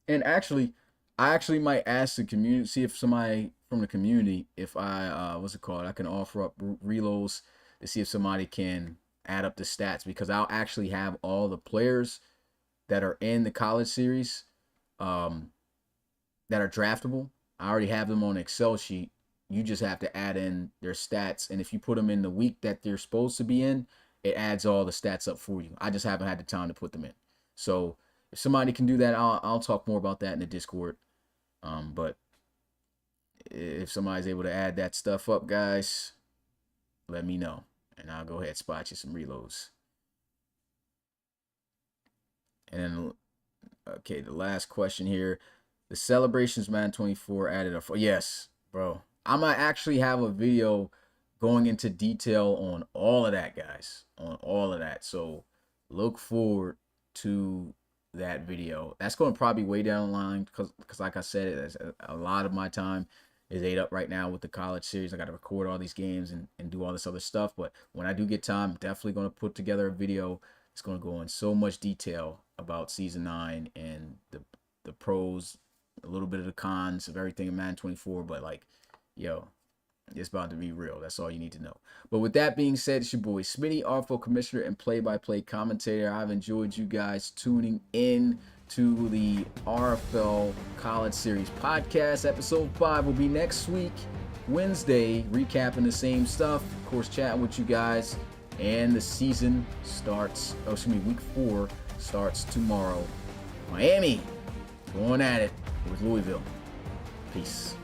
And actually, I actually might ask the community, see if somebody from the community, if what's it called? I can offer up reloads to see if somebody can add up the stats, because I'll actually have all the players that are in the college series, um, that are draftable. I already have them on an Excel sheet. You just have to add in their stats, and if you put them in the week that they're supposed to be in, it adds all the stats up for you. I just haven't had the time to put them in. So if somebody can do that, I'll talk more about that in the Discord. But if somebody's able to add that stuff up, guys, let me know, and I'll go ahead and spot you some reloads. And then, okay, the last question here. The Celebrations Madden 24 added a... Yes, bro. I might actually have a video going into detail on all of that, guys. On all of that. So look forward to that video. That's going to probably be way down the line, because like I said, a lot of my time is ate up right now with the college series. I got to record all these games and do all this other stuff. But when I do get time, I'm definitely going to put together a video. It's going to go in so much detail about Season 9 and the pros, a little bit of the cons of everything in Madden 24. But, like, yo, it's about to be real. That's all you need to know. But with that being said, it's your boy Smitty, RFL Commissioner and play-by-play commentator. I've enjoyed you guys tuning in to the RFL College Series podcast. Episode 5 will be next week, Wednesday, recapping the same stuff. Of course, chatting with you guys. And the season starts, week 4 starts tomorrow. Miami going at it with Louisville. Peace.